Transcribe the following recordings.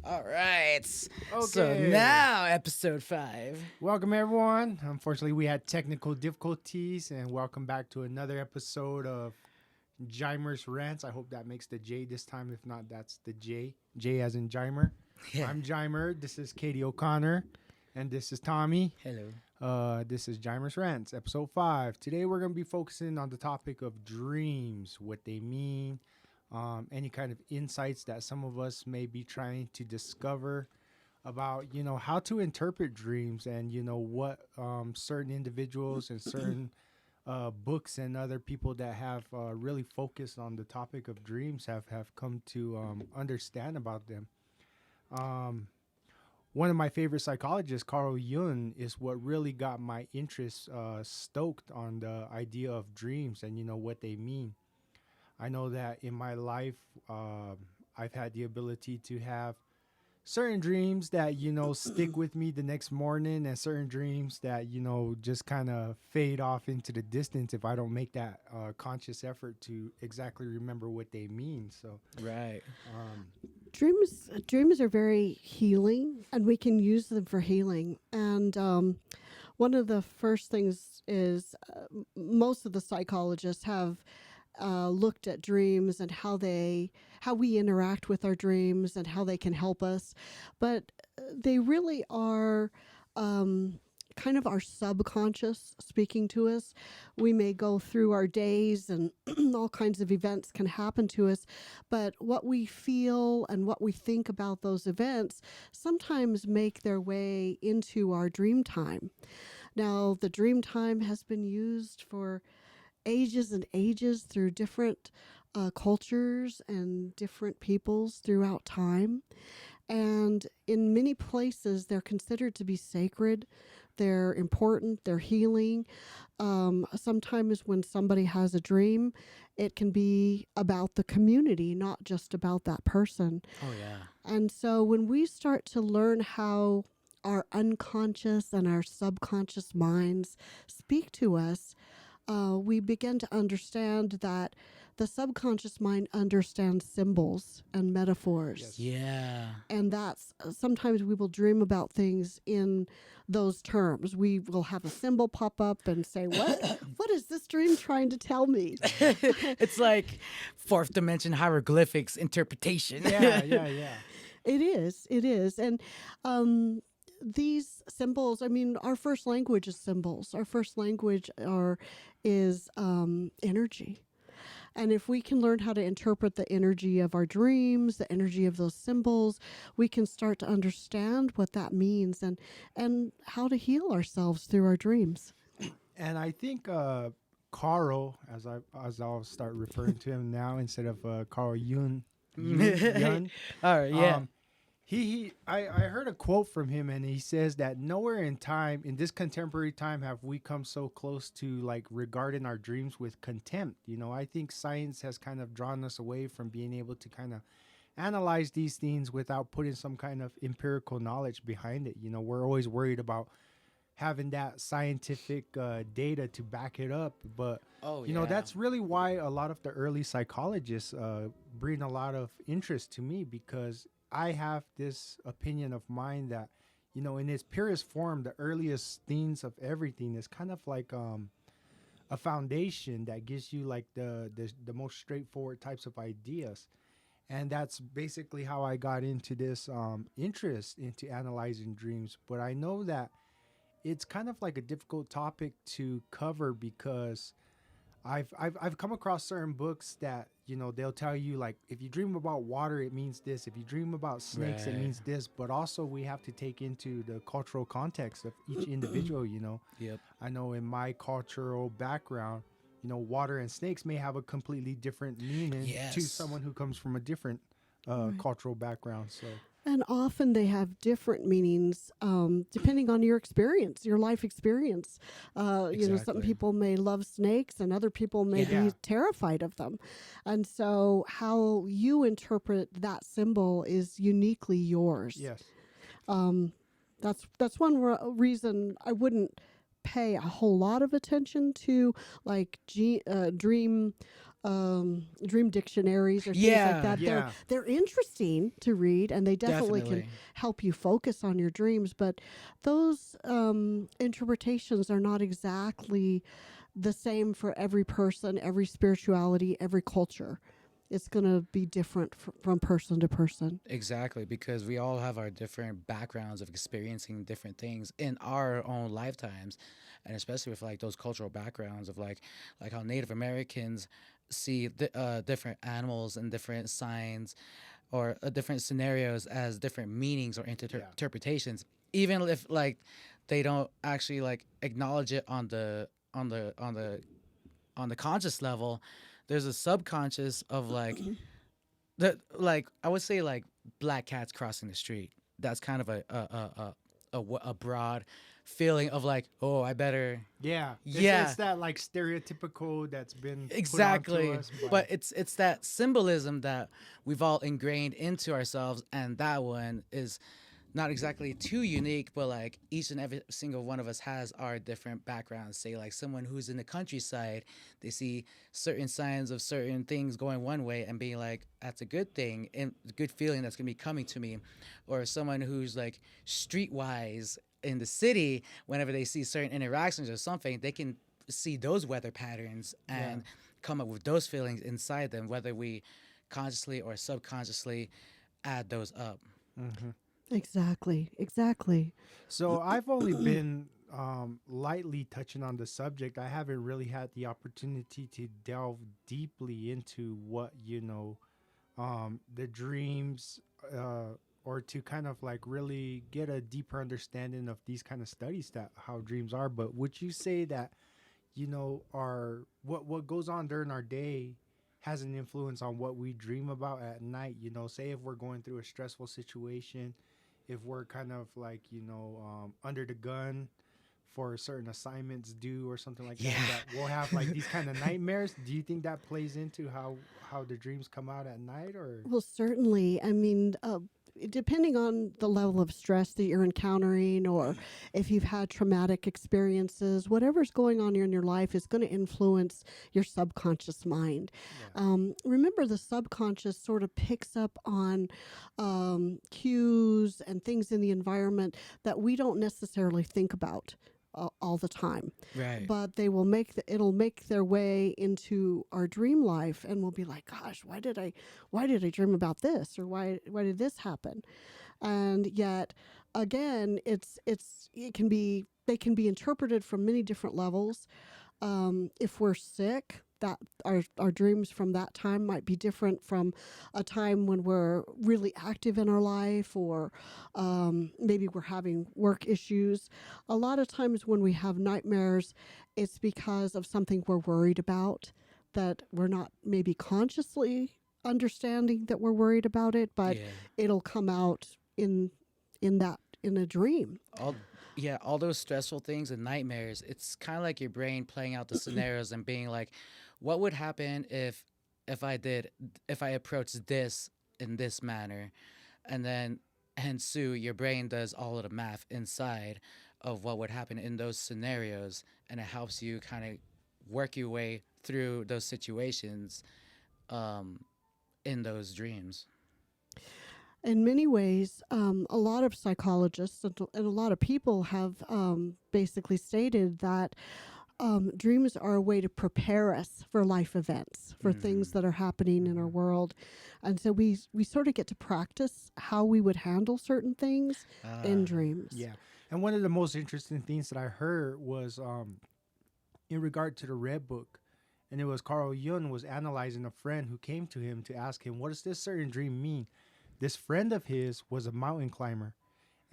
All right. So Okay. now, episode 5. Welcome, everyone. Unfortunately, we had technical difficulties, and welcome back to another episode of JIMERZ Rants. I hope that makes the J this time. If not, that's the J. J as in Jimer. Yeah. I'm Jimer. This is Katie O'Connor, and this is Tommy. Hello. This is JIMERZ Rants, episode 5. Today, we're going to be focusing on the topic of dreams, what they mean, any kind of insights that some of us may be trying to discover about how to interpret dreams, and what certain individuals and certain books and other people that have really focused on the topic of dreams have come to understand about them. One of my favorite psychologists, Carl Jung, is what really got my interest stoked on the idea of dreams and what they mean. I know that in my life, I've had the ability to have certain dreams that stick with me the next morning, and certain dreams that just kind of fade off into the distance if I don't make that conscious effort to exactly remember what they mean. So Right. Dreams are very healing, and we can use them for healing. And one of the first things is most of the psychologists have looked at dreams and how we interact with our dreams and how they can help us, but they really are kind of our subconscious speaking to us. We may go through our days and all kinds of events can happen to us, but what we feel and what we think about those events sometimes make their way into our dream time. Now, the dream time has been used for ages and ages through different cultures and different peoples throughout time. And in many places, they're considered to be sacred. They're important. They're healing. Sometimes when somebody has a dream, it can be about the community, not just about that person. Oh, yeah. And so when we start to learn how our unconscious and our subconscious minds speak to us, we begin to understand that the subconscious mind understands symbols and metaphors. Yes. Yeah. And that's sometimes we will dream about things in those terms. We will have a symbol pop up and say, what is this dream trying to tell me? It's like fourth dimension hieroglyphics interpretation. yeah. It is. And these symbols, I mean, our first language is symbols. Our first language is energy. And if we can learn how to interpret the energy of our dreams, the energy of those symbols, we can start to understand what that means and how to heal ourselves through our dreams. And I think Carl, as I'll start referring to him now instead of Carl Jung. All right, yeah. I heard a quote from him, and he says that nowhere in time, in this contemporary time, have we come so close to like regarding our dreams with contempt. I think science has kind of drawn us away from being able to kind of analyze these things without putting some kind of empirical knowledge behind it. We're always worried about having that scientific data to back it up, but that's really why a lot of the early psychologists bring a lot of interest to me, because I have this opinion of mine that, in its purest form, the earliest things of everything is kind of like a foundation that gives you like the most straightforward types of ideas. And that's basically how I got into this interest into analyzing dreams. But I know that it's kind of like a difficult topic to cover, because I've come across certain books that they'll tell you, like, if you dream about water, it means this. If you dream about snakes, it means this. But also we have to take into the cultural context of each individual. Yep. I know in my cultural background, water and snakes may have a completely different meaning to someone who comes from a different cultural background. So. And often they have different meanings depending on your experience, your life experience. Some people may love snakes and other people may be terrified of them. And so how you interpret that symbol is uniquely yours. Yes. That's one reason I wouldn't pay a whole lot of attention to like dream dream dictionaries or things like Yeah. that. Yeah. They're interesting to read, and they definitely can Definitely. help you focus on your dreams. But those interpretations are not exactly the same for every person, every spirituality, every culture. It's going to be different from person to person. Exactly, because we all have our different backgrounds of experiencing different things in our own lifetimes, and especially with like those cultural backgrounds of like how Native Americans see different animals and different signs or different scenarios as different meanings or Yeah. interpretations, even if like they don't actually like acknowledge it on the conscious level. There's a subconscious of like the like I would say like black cats crossing the street. That's kind of a broad feeling of like, oh, I better. Yeah. Yeah. It's that like stereotypical that's been put onto Exactly. us But it's that symbolism that we've all ingrained into ourselves, and that one is not exactly too unique, but like each and every single one of us has our different backgrounds. Say like someone who's in the countryside, they see certain signs of certain things going one way and being like, that's a good thing and a good feeling that's gonna be coming to me. Or someone who's like streetwise in the city, whenever they see certain interactions or something, they can see those weather patterns and come up with those feelings inside them, whether we consciously or subconsciously add those up. Exactly. Exactly. So I've only been lightly touching on the subject. I haven't really had the opportunity to delve deeply into what the dreams, or to kind of like really get a deeper understanding of these kind of studies that how dreams are. But would you say that our what goes on during our day has an influence on what we dream about at night? Say if we're going through a stressful situation, if we're kind of like under the gun for certain assignments due or something like Yeah. that we'll have like these kind of nightmares. Do you think that plays into how the dreams come out at night? Or Well, certainly. I mean, depending on the level of stress that you're encountering, or if you've had traumatic experiences, whatever's going on in your life is going to influence your subconscious mind. Remember, the subconscious sort of picks up on cues and things in the environment that we don't necessarily think about all the time, Right. but they will it'll make their way into our dream life, and we'll be like, gosh, why did I dream about this, or why did this happen? And yet again, it can be they can be interpreted from many different levels. If we're sick, that our dreams from that time might be different from a time when we're really active in our life, or maybe we're having work issues. A lot of times when we have nightmares, it's because of something we're worried about, that we're not maybe consciously understanding that we're worried about it, but Yeah. it'll come out in a dream. All those stressful things and nightmares, it's kind of like your brain playing out the scenarios and being like, what would happen if I approached this in this manner? And then hence your brain does all of the math inside of what would happen in those scenarios, and it helps you kind of work your way through those situations in those dreams. In many ways, a lot of psychologists and a lot of people have basically stated that dreams are a way to prepare us for life events, for things that are happening in our world. And so we sort of get to practice how we would handle certain things in dreams. yeah. And one of the most interesting things that I heard was in regard to the Red Book. And it was Carl Jung was analyzing a friend who came to him to ask him, what does this certain dream mean? This friend of his was a mountain climber,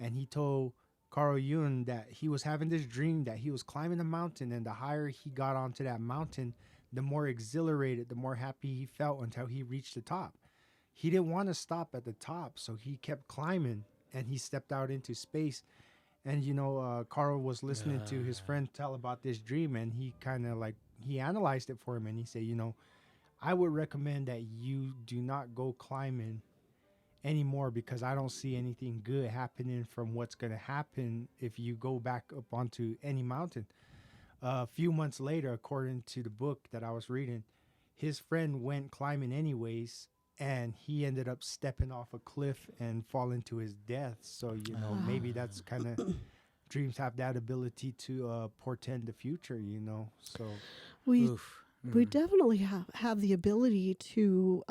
and he told Carl Jung that he was having this dream that he was climbing a mountain, and the higher he got onto that mountain, the more exhilarated, the more happy he felt until he reached the top. He didn't want to stop at the top, so he kept climbing, and he stepped out into space. And Carl was listening to his friend tell about this dream, and he kind of like he analyzed it for him, and he said, I would recommend that you do not go climbing anymore, because I don't see anything good happening from what's going to happen if you go back up onto any mountain. A few months later, according to the book that I was reading, his friend went climbing anyways, and he ended up stepping off a cliff and falling to his death. So, you know, maybe that's kind of dreams have that ability to portend the future, you know. So We Oof. we definitely have the ability to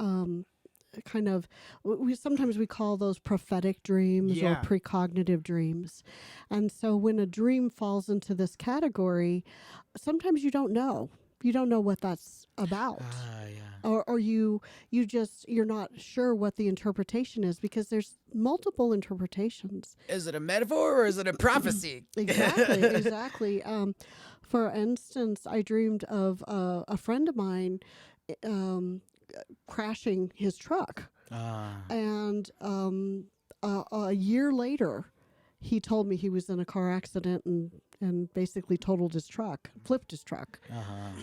kind of we sometimes we call those prophetic dreams or Yeah. precognitive dreams. And so when a dream falls into this category, sometimes you don't know. You don't know what that's about. Yeah. Or you're not sure what the interpretation is because there's multiple interpretations. Is it a metaphor or is it a prophecy? Exactly. For instance, I dreamed of a friend of mine um, crashing his truck, and a year later, he told me he was in a car accident and basically totaled his truck, flipped his truck,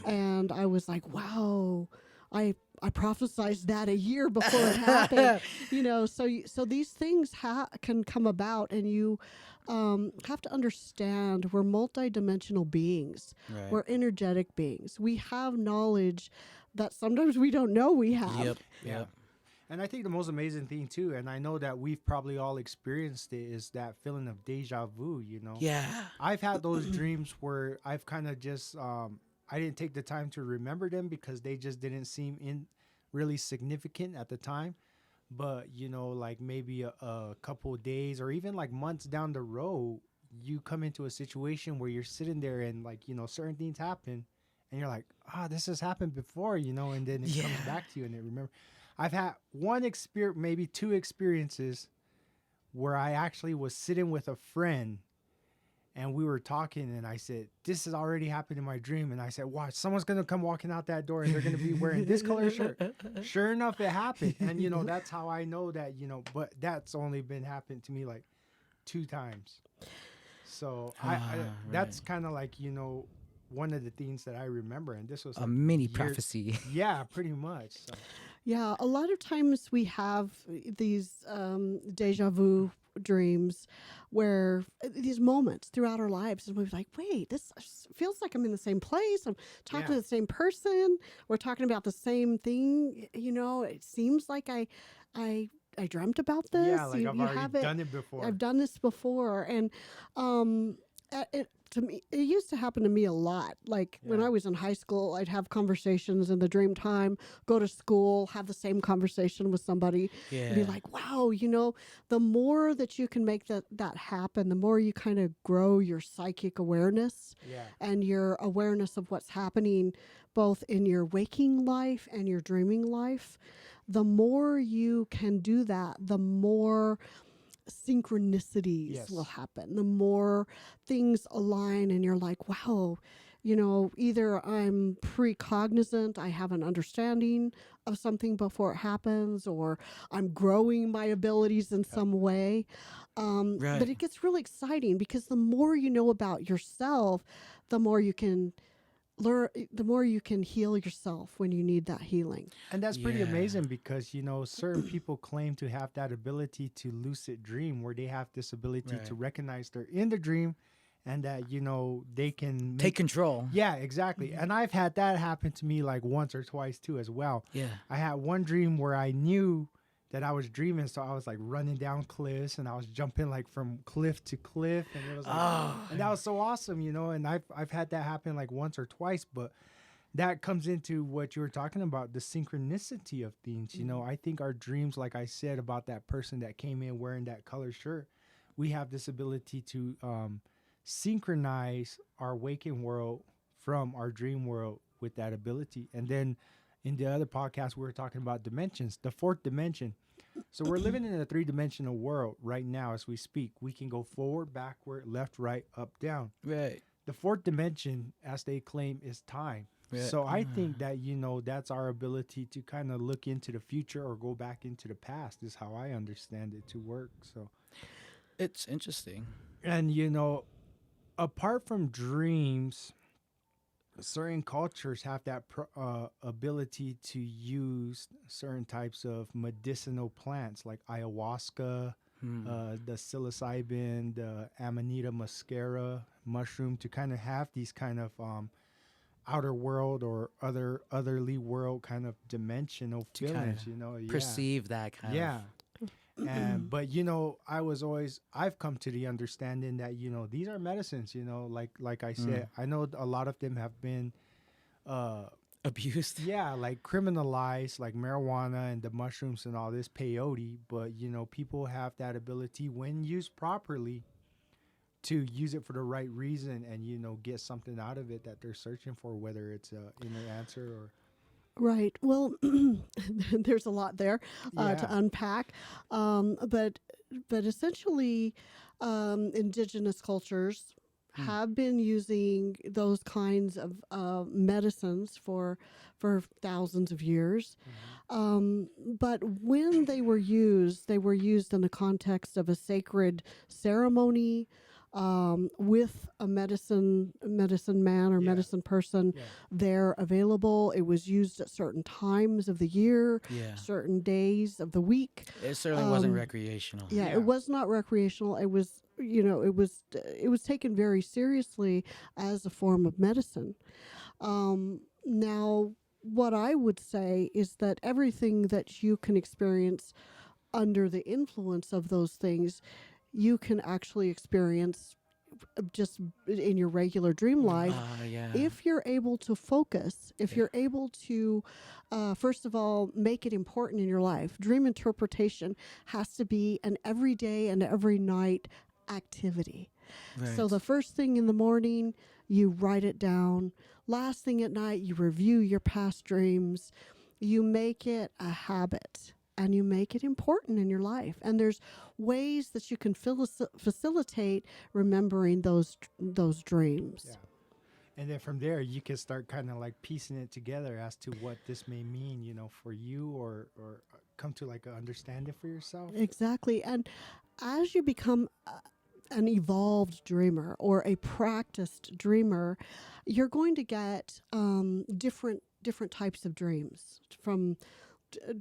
and I was like, wow. I prophesied that a year before it happened, you know. So these things can come about, and you have to understand we're multidimensional beings. Right. We're energetic beings. We have knowledge that sometimes we don't know we have. Yep. Yeah. Yep. And I think the most amazing thing too, and I know that we've probably all experienced it, is that feeling of deja vu, you know. Yeah. I've had those dreams where I've kind of just I didn't take the time to remember them because they just didn't seem really significant at the time. But, you know, like maybe a couple of days or even like months down the road, you come into a situation where you're sitting there and like, you know, certain things happen and you're like, this has happened before, you know, and then it comes back to you and it remember. I've had maybe two experiences where I actually was sitting with a friend and we were talking and I said, this has already happened in my dream. And I said, watch, someone's going to come walking out that door and they're going to be wearing this color shirt. Sure enough, it happened. And, you know, that's how I know that, you know, but that's only been happened to me like 2 times. So that's kind of like, you know, one of the things that I remember. And this was A like mini prophecy. Yeah, pretty much. So. Yeah, a lot of times we have these deja vu dreams where these moments throughout our lives and we're like, wait, this feels like I'm in the same place. I'm talking to the same person. We're talking about the same thing. You know, it seems like I dreamt about this. Yeah, like I've already done it before. I've done this before. And to me, it used to happen to me a lot. Like when I was in high school, I'd have conversations in the dream time, go to school, have the same conversation with somebody, and be like, wow, you know, the more that you can make that happen, the more you kind of grow your psychic awareness and your awareness of what's happening both in your waking life and your dreaming life. The more you can do that, the more synchronicities will happen, the more things align and you're like, wow, you know, either I'm precognizant, I have an understanding of something before it happens, or I'm growing my abilities in some way. But it gets really exciting because the more you know about yourself, the more you can learn, the more you can heal yourself when you need that healing. And that's pretty amazing because, you know, certain people claim to have that ability to lucid dream where they have this ability to recognize they're in the dream and that, you know, they can take control. Yeah, exactly. And I've had that happen to me like once or twice too as well. Yeah. I had one dream where I knew that I was dreaming, so I was like running down cliffs and I was jumping like from cliff to cliff, and it was like, and that was so awesome, you know. And I've had that happen like once or twice, but that comes into what you were talking about, the synchronicity of things. You know, I think our dreams, like I said about that person that came in wearing that color shirt, we have this ability to synchronize our waking world from our dream world with that ability. And then in the other podcast, we were talking about dimensions, the 4th dimension. So we're living in a 3-dimensional world right now as we speak. We can go forward, backward, left, right, up, down. Right. The 4th dimension, as they claim, is time. So I think that, you know, that's our ability to kind of look into the future or go back into the past is how I understand it to work. So it's interesting. And, you know, apart from dreams, certain cultures have that ability to use certain types of medicinal plants like ayahuasca, the psilocybin, the Amanita muscaria mushroom to kind of have these kind of outer world or otherly world kind of dimensional To kind feelings, of you know. Yeah. perceive that kind Yeah. of. And but I've come to the understanding that, you know, these are medicines, you know, like I said, I know a lot of them have been Abused. yeah, like criminalized, like marijuana and the mushrooms and all this peyote, but you know, people have that ability when used properly to use it for the right reason and, you know, get something out of it that they're searching for, whether it's a inner answer or Right. Well, there's a lot there to yeah. unpack, but essentially, indigenous cultures have been using those kinds of medicines for thousands of years. But when they were used in the context of a sacred ceremony, with a medicine man or Yeah. medicine person Yeah. there available. It was used at certain times of the year, Yeah. certain days of the week. It certainly wasn't recreational. Yeah, Yeah. it was not recreational. It was, you know, it was taken very seriously as a form of medicine. Now, what I would say is that everything that you can experience under the influence of those things, you can actually experience just in your regular dream life Yeah. if you're able to focus, if you're able to, first of all, make it important in your life. Dream interpretation has to be an everyday and every night activity. Right. So the first thing in the morning, you write it down. Last thing at night, you review your past dreams. You make it a habit and you make it important in your life. And there's ways that you can facilitate remembering those dreams. Yeah. And then from there, you can start kind of like piecing it together as to what this may mean, you know, for you or come to like an understanding for yourself. Exactly. And as you become an evolved dreamer or a practiced dreamer, you're going to get different types of dreams from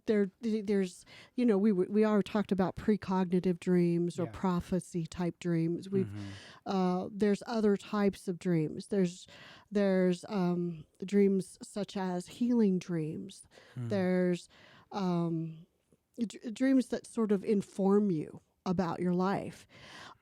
there's, you know, we already talked about precognitive dreams or Yeah. prophecy type dreams. There's other types of dreams. There's dreams such as healing dreams. There's dreams that sort of inform you about your life.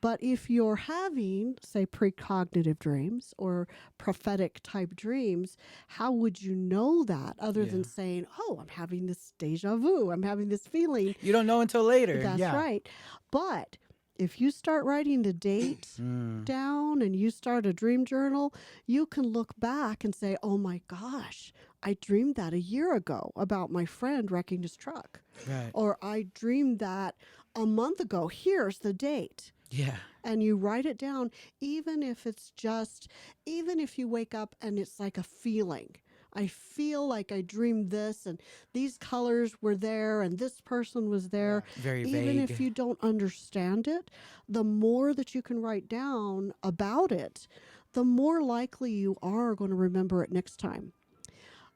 But if you're having, say, precognitive dreams or prophetic type dreams, how would you know that other than saying, oh, I'm having this deja vu, I'm having this feeling? You don't know until later. That's Yeah. right. But if you start writing the date down and you start a dream journal, you can look back and say, oh my gosh, I dreamed that a year ago about my friend wrecking his truck. Right. Or I dreamed that a month ago. Here's the date. Yeah. And you write it down, even if you wake up and it's like a feeling. I feel like I dreamed this and these colors were there and this person was there. Very Even vague. if you don't understand it, the more that you can write down about it, the more likely you are going to remember it next time.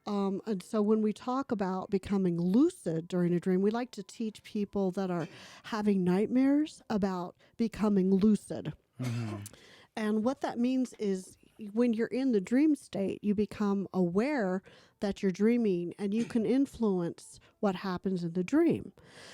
And so when we talk about becoming lucid during a dream, we like to teach people that are having nightmares about becoming lucid. And what that means is when you're in the dream state, you become aware that you're dreaming and you can influence what happens in the dream.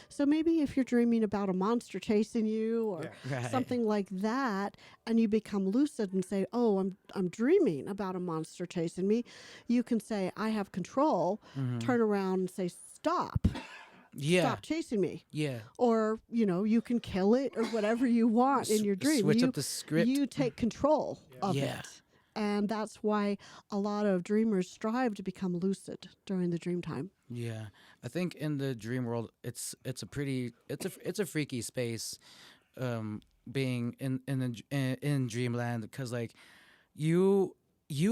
So maybe if you're dreaming about a monster chasing you or Right. something like that, and you become lucid and say, oh, I'm dreaming about a monster chasing me, you can say, I have control, turn around and say, stop. Yeah. Stop chasing me. Yeah. Or, you know, you can kill it or whatever you want in your dream. Switch you, up the script. You take control of Yeah. it. And that's why a lot of dreamers strive to become lucid during the dream time. Yeah, I think in the dream world, it's a freaky space, being in dreamland, because like you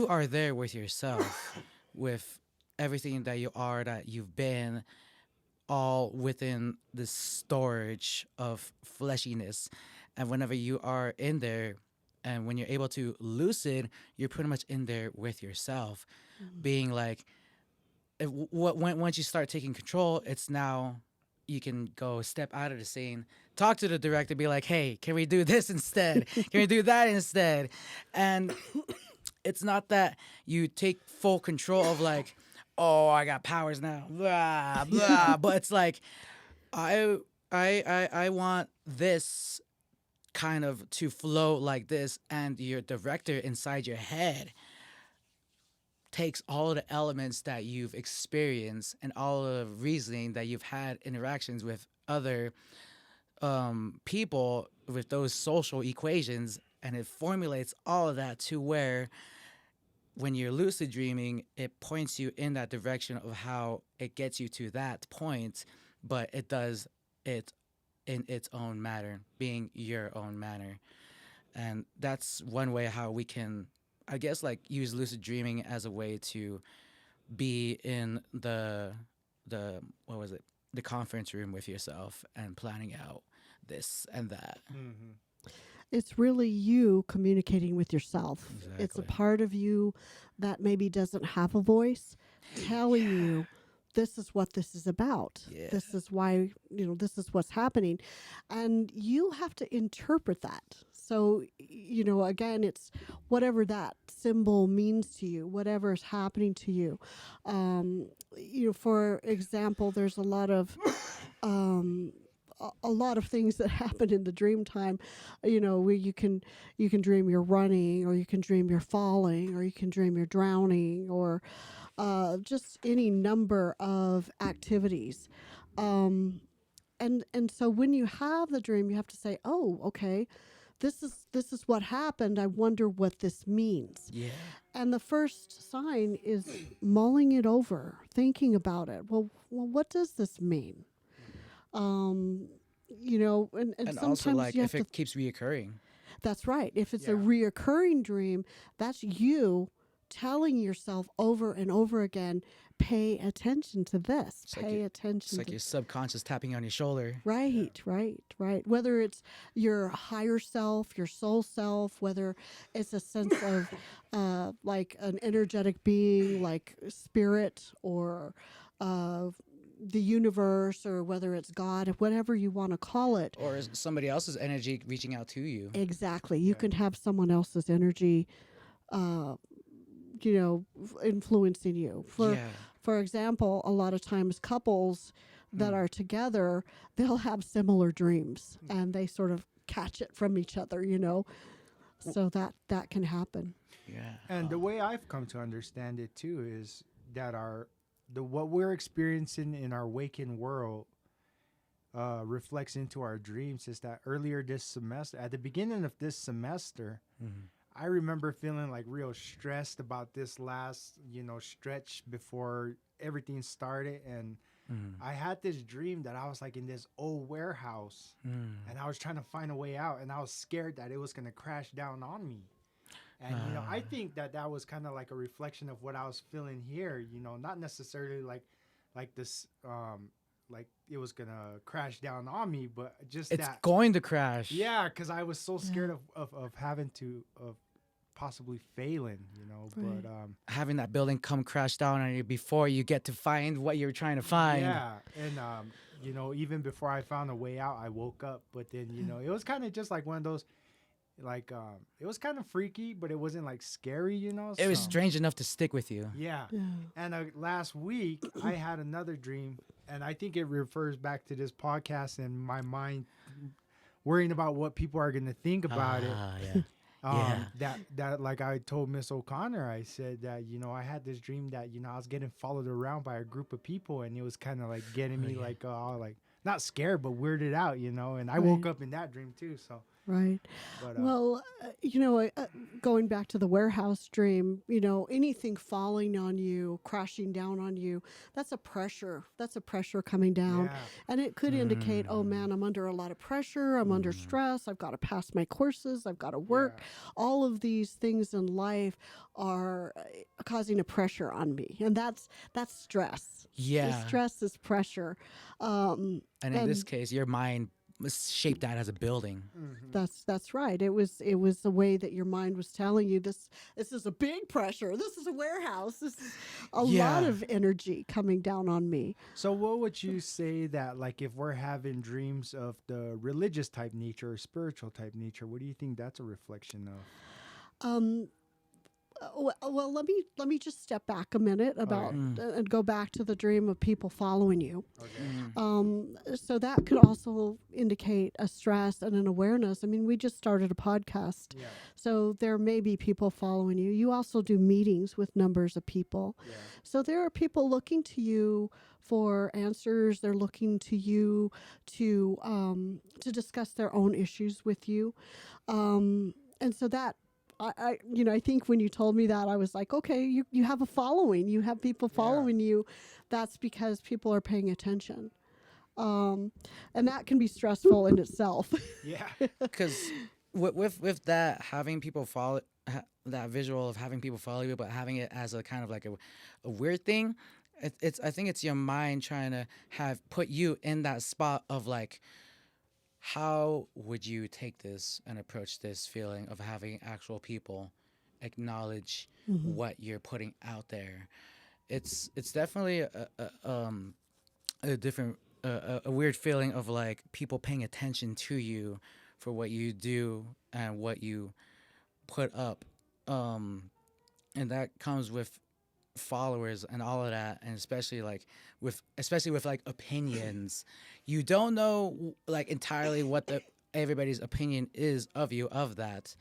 are there with yourself, with everything that you are, that you've been, all within this storage of fleshiness, and whenever you are in there. And when you're able to lucid, you're pretty much in there with yourself, being like, once you start taking control, it's now you can go step out of the scene, talk to the director, be like, hey, can we do this instead? Can we do that instead? And it's not that you take full control of like, oh, I got powers now, blah blah. But it's like, I I want this kind of to flow like this, and your director inside your head takes all the elements that you've experienced and all the reasoning that you've had interactions with other people with those social equations, and it formulates all of that to where when you're lucid dreaming, it points you in that direction of how it gets you to that point, but it does it in its own manner, being your own manner. And that's one way how we can, I guess, like use lucid dreaming as a way to be in the what was it, the conference room with yourself and planning out this and that. Mm-hmm. It's really you communicating with yourself. It's a Exactly. part of you that maybe doesn't have a voice telling you this is what this is about. Yeah. This is why, this is what's happening. And you have to interpret that. So, again, it's whatever that symbol means to you, whatever is happening to you. For example, there's a lot of a lot of things that happen in the dream time, where you can dream you're running, or you can dream you're falling, or you can dream you're drowning, or just any number of activities. And so when you have the dream, you have to say, oh, okay, this is what happened. I wonder what this means. Yeah. And the first sign is mulling it over, thinking about it. Well, what does this mean? And And sometimes also, like, you if have to. it keeps reoccurring. That's right. If it's a Yeah. reoccurring dream, that's you telling yourself over and over again, pay attention to this. It's like Pay you- It's attention like to your subconscious tapping on your shoulder. Right, right. Whether it's your higher self, your soul self, whether it's a sense of like an energetic being, like spirit, or the universe, or whether it's God, whatever you want to call it. Or is somebody else's energy reaching out to you? Exactly. You Yeah. can have someone else's energy, uh, influencing you. Yeah. For example, a lot of times couples that are together, they'll have similar dreams, and they sort of catch it from each other, So that can happen. Yeah. And the way I've come to understand it too is that what we're experiencing in our waking world reflects into our dreams. Is that earlier this semester, at the beginning of this semester, I remember feeling like real stressed about this last, stretch before everything started. And I had this dream that I was like in this old warehouse and I was trying to find a way out, and I was scared that it was going to crash down on me. And, I think that was kind of like a reflection of what I was feeling here, not necessarily like this, like it was going to crash down on me, but just It's that. going to crash. Yeah, because I was so scared of having to, of possibly failing, Right. but Having that building come crash down on you before you get to find what you're trying to find. yeah. And, even before I found a way out, I woke up, but then, it was kind of just like one of those, like, it was kind of freaky, but it wasn't like scary, It was so- strange enough to stick with you. Yeah. Yeah. And last week, I had another dream, and I think it refers back to this podcast and my mind worrying about what people are going to think about it. Yeah. Yeah. That like I told Miss O'Connor, I said that, I had this dream that, I was getting followed around by a group of people, and it was kind of like getting me yeah. like, all like, not scared, but weirded out, and I woke up in that dream too. So, Right. but, Well, going back to the warehouse dream, anything falling on you, crashing down on you, that's a pressure. That's a pressure coming down. yeah, And it could indicate, oh man, I'm under a lot of pressure. I'm under stress. I've got to pass my courses. I've got to work. Yeah. All of these things in life are causing a pressure on me. And that's stress. Yeah. Stress is pressure. And in this and- case, your mind was shaped that as a building. That's right. It was the way that your mind was telling you this is a big pressure. This is a warehouse. This is a lot Yeah. of energy coming down on me. So what would you say that, like, if we're having dreams of the religious type nature or spiritual type nature, what do you think that's a reflection of? Well, let me just step back a minute about and go back to the dream of people following you. Okay. So that could also indicate a stress and an awareness. I mean, we just started a podcast, Yeah. so there may be people following you. You also do meetings with numbers of people, Yeah. so there are people looking to you for answers. They're looking to you to discuss their own issues with you, and so that. I think when you told me that, I was like, okay, you have a following. You have people following you. That's because people are paying attention. And that can be stressful in itself. Yeah. Because with that, having people follow that visual of having people follow you, but having it as a kind of like a weird thing, it's I think it's your mind trying to have put you in that spot of like, how would you take this and approach this feeling of having actual people acknowledge what you're putting out there? It's definitely a different a weird feeling of like people paying attention to you for what you do and what you put up, and that comes with followers and all of that, and especially with like opinions. You don't know like entirely what the everybody's opinion is of you of that.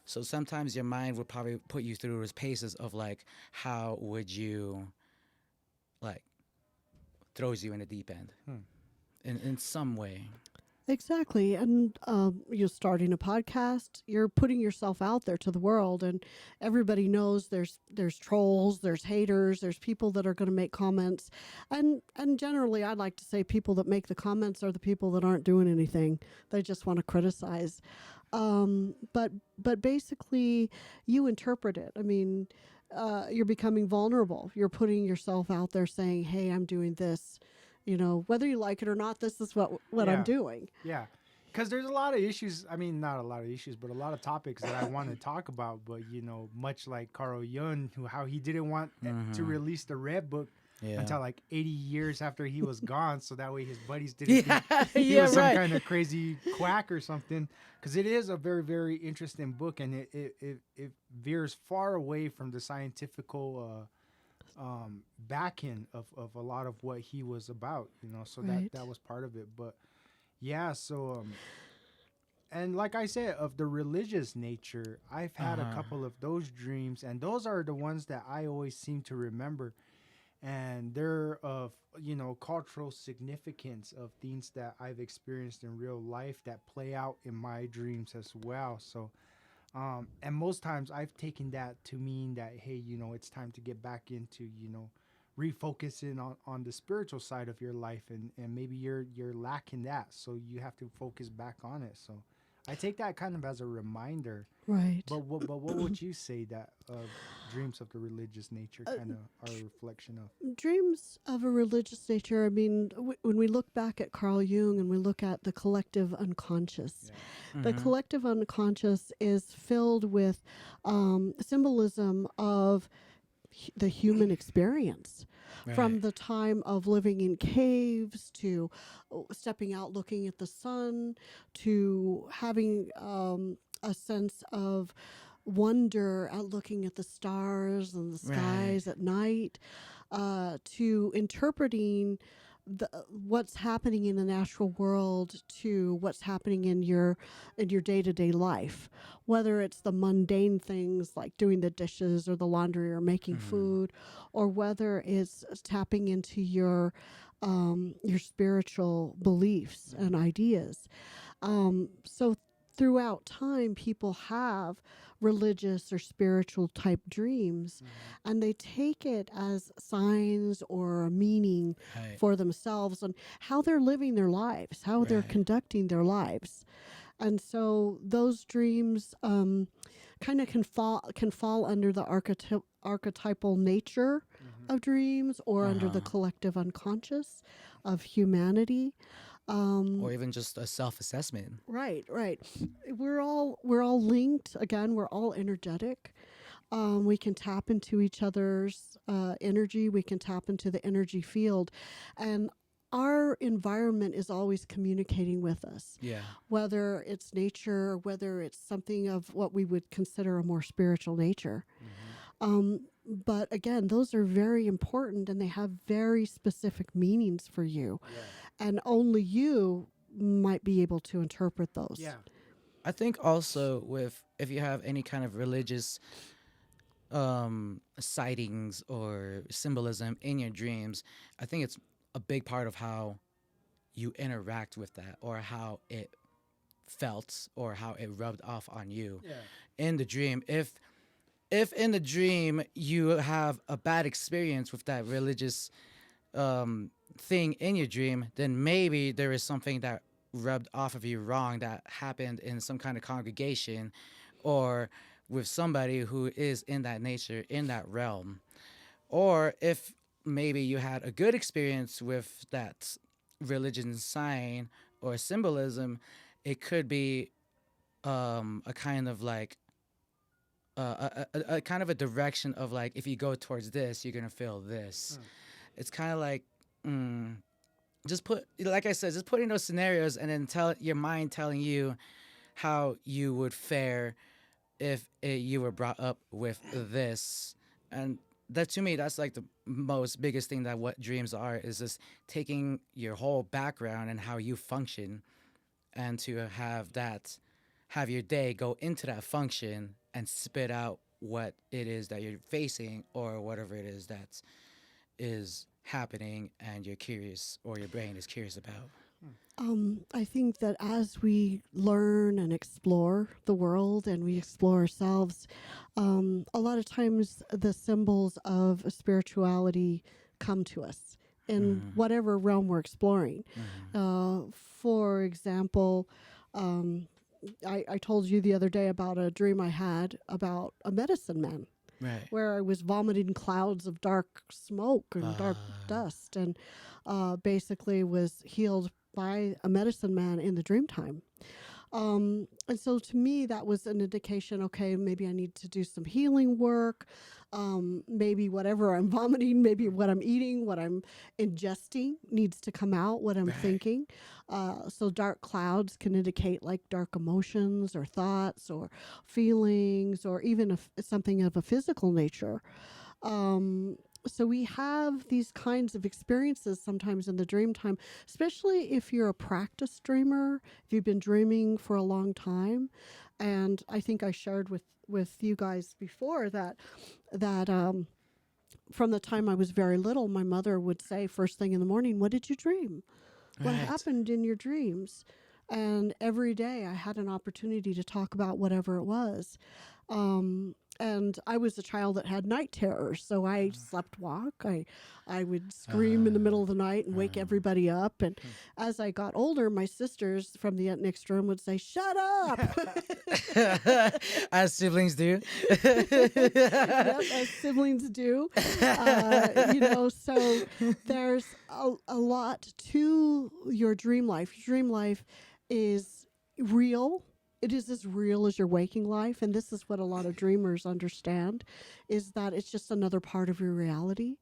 So sometimes your mind would probably put you through those paces of like, how would you like throws you in the deep end in some way. Exactly. And you're starting a podcast, you're putting yourself out there to the world, and everybody knows there's trolls, there's haters, there's people that are going to make comments. And generally, I'd like to say people that make the comments are the people that aren't doing anything. They just want to criticize. But basically, you interpret it. I mean, you're becoming vulnerable. You're putting yourself out there saying, hey, I'm doing this. Whether you like it or not, this is what I'm doing. Yeah. Because there's a lot of issues. I mean, not a lot of issues, but a lot of topics that I want to talk about. But, much like Carl Jung, how he didn't want to release the Red Book until like 80 years after he was gone. So that way his buddies didn't think he was some kind of crazy quack or something. Because it is a very, very interesting book. And it veers far away from the scientifical back end of a lot of what he was about, so Right. that was part of it. But yeah, so and like I said, of the religious nature, I've had a couple of those dreams, and those are the ones that I always seem to remember, and they're of cultural significance of things that I've experienced in real life that play out in my dreams as well. So and most times I've taken that to mean that, hey, it's time to get back into, refocusing on the spiritual side of your life, and maybe you're lacking that. So you have to focus back on it. So I take that kind of as a reminder. Right. But what would you say that dreams of the religious nature kind of are a reflection of? Dreams of a religious nature, I mean, when we look back at Carl Jung and we look at the collective unconscious, the collective unconscious is filled with symbolism of the human experience. From the time of living in caves to stepping out looking at the sun to having a sense of wonder at looking at the stars and the skies at night, to interpreting what's happening in the natural world to what's happening in your day-to-day life, whether it's the mundane things like doing the dishes or the laundry or making food, or whether it's tapping into your spiritual beliefs and ideas. So throughout time, people have religious or spiritual type dreams, and they take it as signs or a meaning for themselves and how they're living their lives, how they're conducting their lives. And so those dreams kind of can fall under the archetypal nature of dreams, or under the collective unconscious of humanity. Or even just a self-assessment. Right. We're all linked. Again, we're all energetic. We can tap into each other's energy. We can tap into the energy field, and our environment is always communicating with us. Yeah. Whether it's nature, whether it's something of what we would consider a more spiritual nature. But again, those are very important and they have very specific meanings for you. And only you might be able to interpret those. Yeah. I think also with if you have any kind of religious sightings or symbolism in your dreams, I think it's a big part of how you interact with that or how it felt or how it rubbed off on you Yeah. in the dream. If in the dream you have a bad experience with that religious thing in your dream, then maybe there is something that rubbed off of you wrong that happened in some kind of congregation or with somebody who is in that nature, in that realm. Or if maybe you had a good experience with that religion sign or symbolism, it could be a kind of like a kind of a direction of like if you go towards this, you're gonna feel this. It's kind of like just put like I said, just putting those scenarios and then tell your mind telling you how you would fare if you were brought up with this. And that to me, that's like the most biggest thing that what dreams are is just taking your whole background and how you function and to have your day go into that function and spit out what it is that you're facing or whatever it is that is happening and you're curious or your brain is curious about. I think that as we learn and explore the world and we explore ourselves, a lot of times the symbols of spirituality come to us in whatever realm we're exploring. For example, I told you the other day about a dream I had about a medicine man. Right. Where I was vomiting clouds of dark smoke and dark dust and basically was healed by a medicine man in the dream time. And so to me, that was an indication, okay, maybe I need to do some healing work. Maybe whatever I'm vomiting, maybe what I'm eating, what I'm ingesting needs to come out, what I'm thinking. So dark clouds can indicate like dark emotions or thoughts or feelings or even something of a physical nature. So we have these kinds of experiences sometimes in the dream time, especially if you're a practice dreamer, if you've been dreaming for a long time. And I think I shared with you guys before that from the time I was very little, my mother would say first thing in the morning, "What did you dream? What happened in your dreams?" And every day I had an opportunity to talk about whatever it was. And I was a child that had night terrors, so I slept walk. I would scream in the middle of the night and wake everybody up. And as I got older, my sisters from the next room would say, "Shut up!" As siblings do. Yep, as siblings do. So there's a lot to your dream life. Your dream life is real. It is as real as your waking life. And this is what a lot of dreamers understand, is that it's just another part of your reality.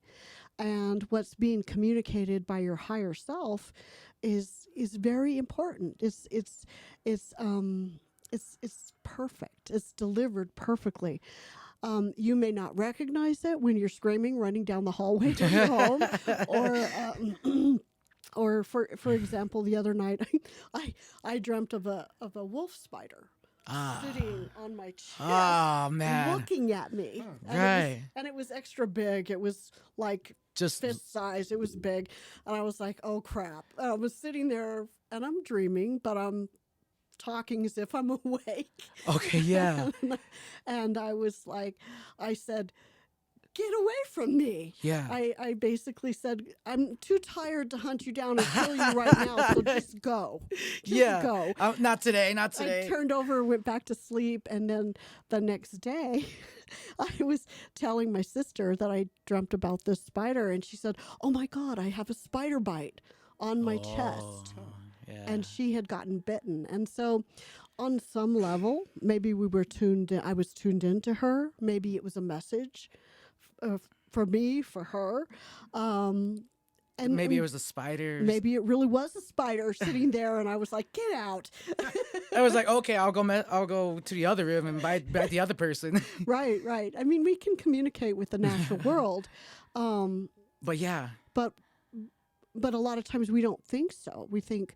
And what's being communicated by your higher self is very important. It's perfect. It's delivered perfectly. You may not recognize it when you're screaming, running down the hallway to your home, or for example, the other night, I dreamt of a wolf spider sitting on my chest, Man. looking at me. And it was extra big. It was like Just fist size. It was big, and I was like, "Oh crap!" I was sitting there, and I'm dreaming, but I'm talking as if I'm awake. okay, yeah. And I was like, I said, "Get away from me." Yeah. I basically said, "I'm too tired to hunt you down and kill you right now, so just go. Just go." Not today. I turned over, went back to sleep, and then the next day, I was telling my sister that I dreamt about this spider, and she said, "Oh my God, I have a spider bite on my chest." Yeah. And she had gotten bitten. And so on some level, maybe I was tuned into her. Maybe it was a message for me, for her. And Maybe it was the spiders. maybe it really was a spider sitting there, and I was like, "Get out!" I was like, okay, I'll go to the other room and bite the other person. Right, right. I mean, we can communicate with the natural world, But yeah, but a lot of times we don't think so. We think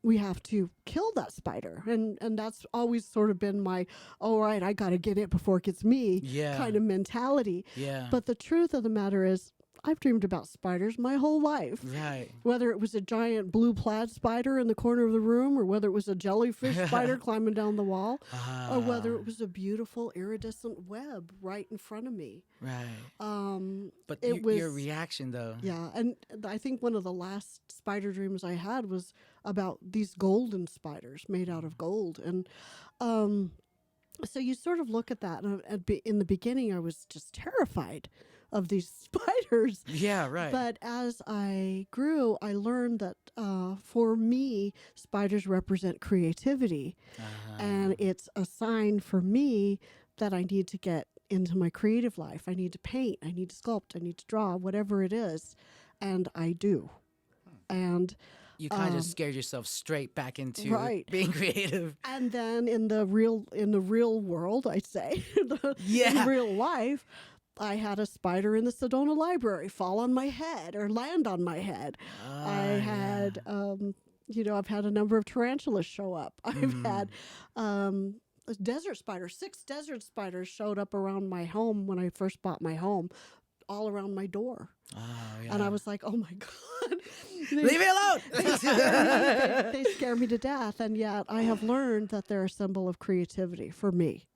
we have to kill that spider, and that's always sort of been my, all right, I got to get it before it gets me Yeah. kind of mentality. yeah, But the truth of the matter is, I've dreamed about spiders my whole life. right. Whether it was a giant blue plaid spider in the corner of the room, or whether it was a jellyfish spider climbing down the wall, or whether it was a beautiful iridescent web right in front of me. Right. But it your was- reaction though. Yeah, and I think one of the last spider dreams I had was about these golden spiders made out of gold. And so you sort of look at that, and in the beginning I was just terrified of these spiders. Yeah, right. But as I grew, I learned that for me, spiders represent creativity. And it's a sign for me that I need to get into my creative life. I need to paint, I need to sculpt, I need to draw, whatever it is. And I do. And you kind of just scared yourself straight back into Right. being creative. and then in the real world, I'd say, Yeah. in real life, I had a spider in the Sedona Library fall on my head or land on my head. I had, I've had a number of tarantulas show up. I've had a desert spider. 6 desert spiders showed up around my home when I first bought my home, all around my door. Oh, yeah. And I was like, oh my God. Leave me alone. They scare me to death. And yet I have learned that they're a symbol of creativity for me.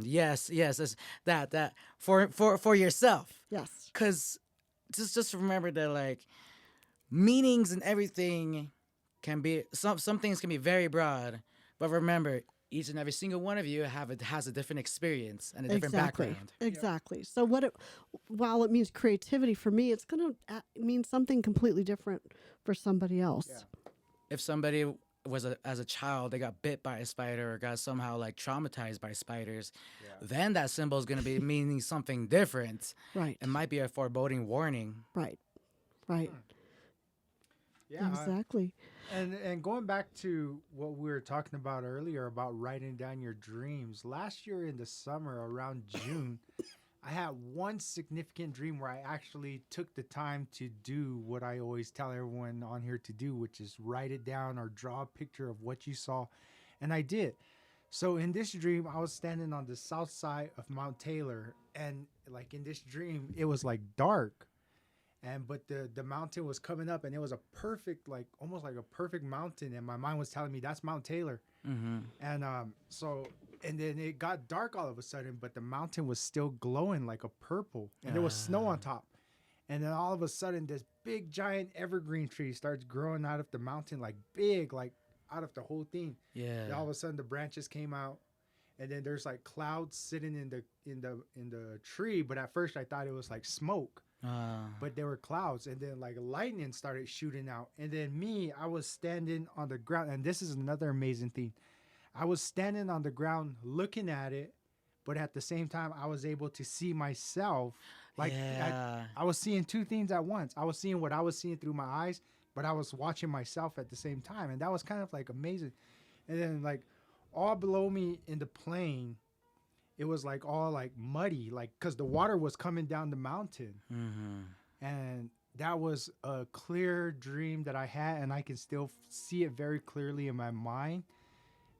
Yes, it's that for yourself. Yes. Cause just remember that like meanings and everything can be some things can be very broad, but remember each and every single one of you has a different experience and a different background. Exactly. So while it means creativity for me, it's going to mean something completely different for somebody else. Yeah. If somebody as a child they got bit by a spider or got somehow like traumatized by spiders, then that symbol is going to be meaning something different. Right. It might be a foreboding warning. Right. Yeah. Exactly. And going back to what we were talking about earlier about writing down your dreams, last year in the summer around June, I had one significant dream where I actually took the time to do what I always tell everyone on here to do, which is write it down or draw a picture of what you saw. And I did. So in this dream, I was standing on the south side of Mount Taylor, and like in this dream, it was like dark. But the mountain was coming up, and it was a perfect, like almost like a perfect mountain. And my mind was telling me that's Mount Taylor. Mm-hmm. And then it got dark all of a sudden, but the mountain was still glowing like a purple, and there was snow on top. And then all of a sudden, this big giant evergreen tree starts growing out of the mountain, like big, like out of the whole thing. Yeah. And all of a sudden, the branches came out, and then there's like clouds sitting in the tree. But at first, I thought it was like smoke. But there were clouds, and then like lightning started shooting out. And then I was standing on the ground, and this is another amazing thing. I was standing on the ground looking at it, but at the same time, I was able to see myself. Like I was seeing two things at once. I was seeing what I was seeing through my eyes, but I was watching myself at the same time, and that was kind of like amazing. And then like all below me in the plain, it was like all like muddy, like because the water was coming down the mountain. And that was a clear dream that I had, and I can still see it very clearly in my mind.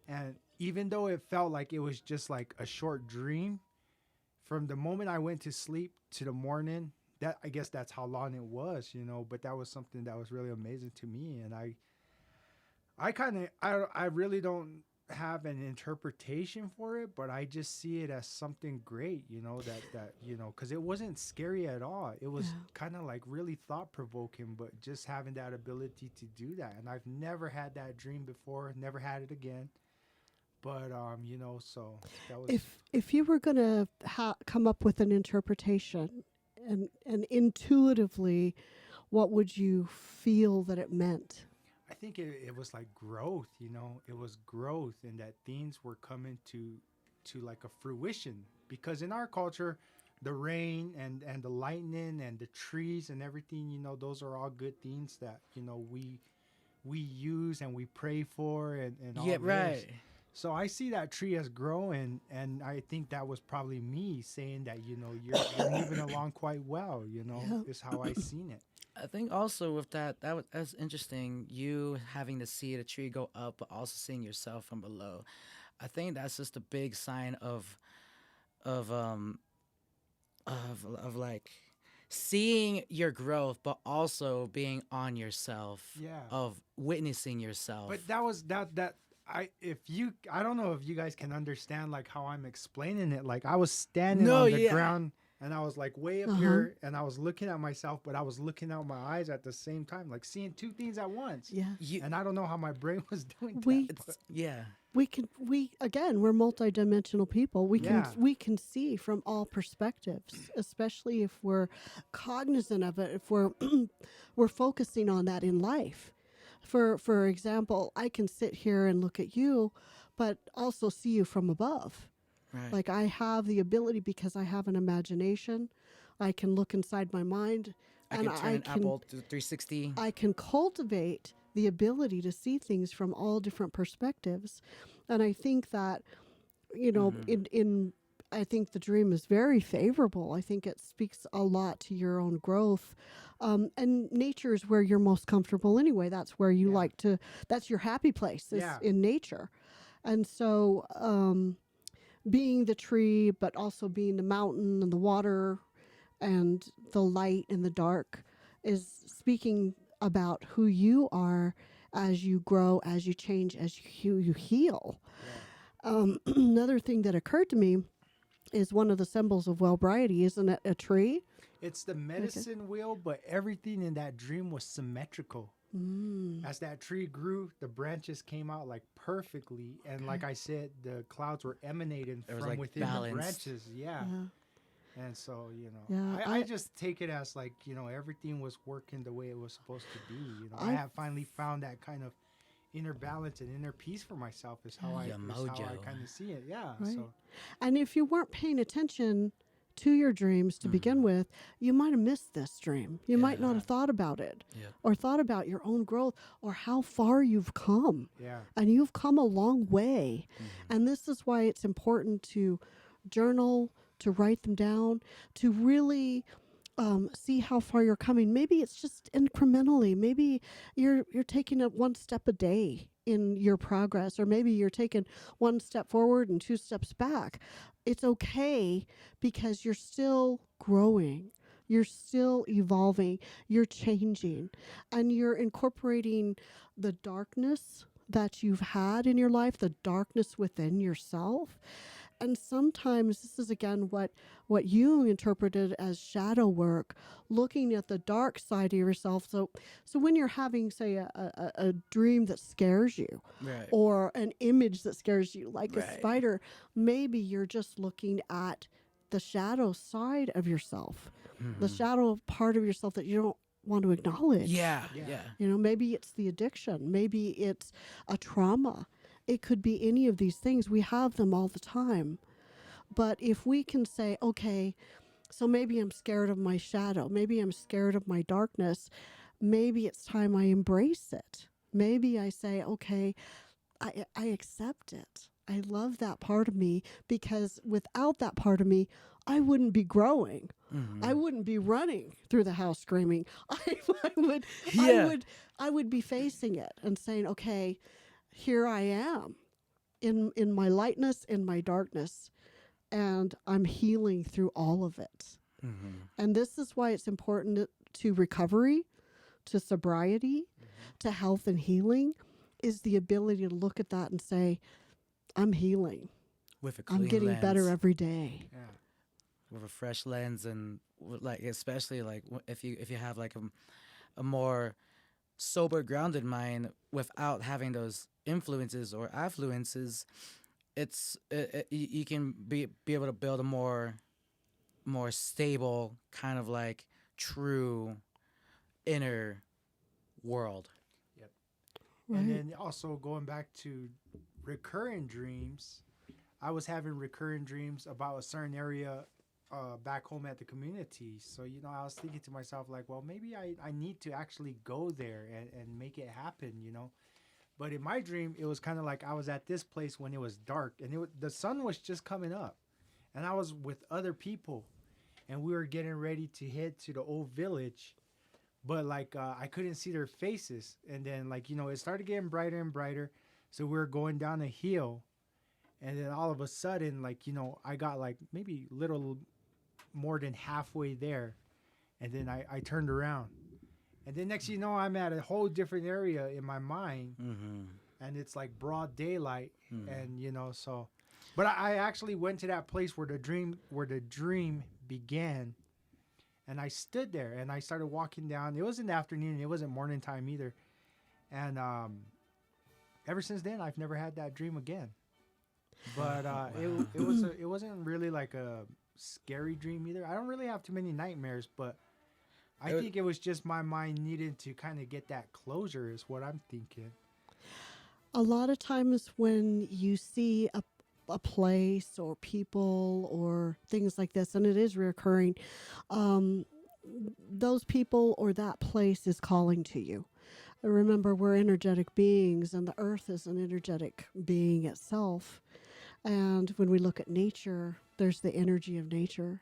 And even though it felt like it was just like a short dream, from the moment I went to sleep to the morning, that I guess that's how long it was, but that was something that was really amazing to me. And I really don't have an interpretation for it, but I just see it as something great, that because it wasn't scary at all. It was kind of like really thought-provoking, but just having that ability to do that. And I've never had that dream before, never had it again. But so that was If you were going to come up with an interpretation and intuitively, what would you feel that it meant? I think it was like growth, it was growth, and that things were coming to like a fruition, because in our culture, the rain and the lightning and the trees and everything, those are all good things that, we use and we pray for and all Yeah, this. right. So I see that tree as growing, and I think that was probably me saying that, you're moving along quite well, Yeah. is how I seen it. I think also with that's interesting. You having to see the tree go up, but also seeing yourself from below. I think that's just a big sign of um of like seeing your growth, but also being on yourself. Yeah. Of witnessing yourself. But that was that I don't know if you guys can understand like how I'm explaining it. Like I was standing No, on the yeah. ground and I was like way up Uh-huh. here and I was looking at myself, but I was looking out my eyes at the same time, like seeing two things at once. Yeah. You, And I don't know how my brain was doing that. We- but- it's, yeah. We again, we're multidimensional people. Yeah. We can see from all perspectives, especially if we're cognizant of it, if we're we're focusing on that in life. For example, I can sit here and look at you, but also see you from above. Right. Like I have the ability because I have an imagination. I can look inside my mind I and can turn an apple to 360. I can cultivate the ability to see things from all different perspectives. And I think that, in I think the dream is very favorable. I think it speaks a lot to your own growth. And nature is where you're most comfortable anyway. That's where you Yeah. like to, that's your happy place is Yeah. in nature. And so being the tree, but also being the mountain and the water and the light and the dark is speaking about who you are as you grow, as you change, as you heal. Another thing that occurred to me is one of the symbols of well-briety, isn't it a tree? It's the medicine wheel, but everything in that dream was symmetrical. As that tree grew, the branches came out like perfectly. And like I said, the clouds were emanating It was, from like, within balanced. the branches. Yeah. Yeah. And so, Yeah, I just take it as like, everything was working the way it was supposed to be. I have finally found that kind of inner balance and inner peace for myself is how I Your mojo. kind of see it. Yeah. Right. So And if you weren't paying attention to your dreams to begin with, you might have missed this dream. You might not Yeah. have thought about it Yeah. or thought about your own growth or how far you've come. yeah. And you've come a long way. And this is why it's important to journal, to write them down, to really see how far you're coming. Maybe it's just incrementally. Maybe you're taking it one step a day in your progress, or maybe you're taking one step forward and two steps back. It's okay because you're still growing. You're still evolving. You're changing. And you're incorporating the darkness that you've had in your life, the darkness within yourself. And sometimes this is again what you interpreted as shadow work, looking at the dark side of yourself. So when you're having, say, a dream that scares you, Right. or an image that scares you, like a Right. spider, maybe you're just looking at the shadow side of yourself, the shadow part of yourself that you don't want to acknowledge. Yeah. Yeah. Yeah. Maybe it's the addiction, maybe it's a trauma. It could be any of these things. We have them all the time. But if we can say, okay, so maybe I'm scared of my shadow, maybe I'm scared of my darkness, maybe it's time I embrace it. Maybe I say, okay, I accept it. I love that part of me, because without that part of me, I wouldn't be growing. I wouldn't be running through the house screaming. Yeah. I would be facing it and saying, okay, here I am in my lightness, in my darkness, and I'm healing through all of it. And this is why it's important to recovery, to sobriety, to health and healing, is the ability to look at that and say, I'm healing. With a clean I'm getting lens. better every day. Yeah. With a fresh lens, and like especially like if you have like a more sober, grounded mind without having those influences or affluences, you can be able to build a more stable kind of like true inner world. And then also going back to recurring dreams, I was having recurring dreams about a certain area back home at the community. So, I was thinking to myself, like, well, maybe I need to actually go there and make it happen. But in my dream, it was kind of like I was at this place when it was dark and the sun was just coming up. And I was with other people and we were getting ready to head to the old village. But like I couldn't see their faces. And then like, it started getting brighter and brighter. So we were going down a hill. And then all of a sudden, like, I got like maybe little more than halfway there. And then I turned around. And then next, I'm at a whole different area in my mind. Mm-hmm. And it's like broad daylight. And, so. But I actually went to that place where the dream began. And I stood there and I started walking down. It was in the afternoon. It wasn't morning time either. And ever since then, I've never had that dream again. But wow. it wasn't really like a scary dream either. I don't really have too many nightmares, but I think it was just my mind needing to kind of get that closure is what I'm thinking. A lot of times when you see a place or people or things like this, and it is reoccurring, those people or that place is calling to you. Remember, we're energetic beings, and the earth is an energetic being itself. And when we look at nature, there's the energy of nature.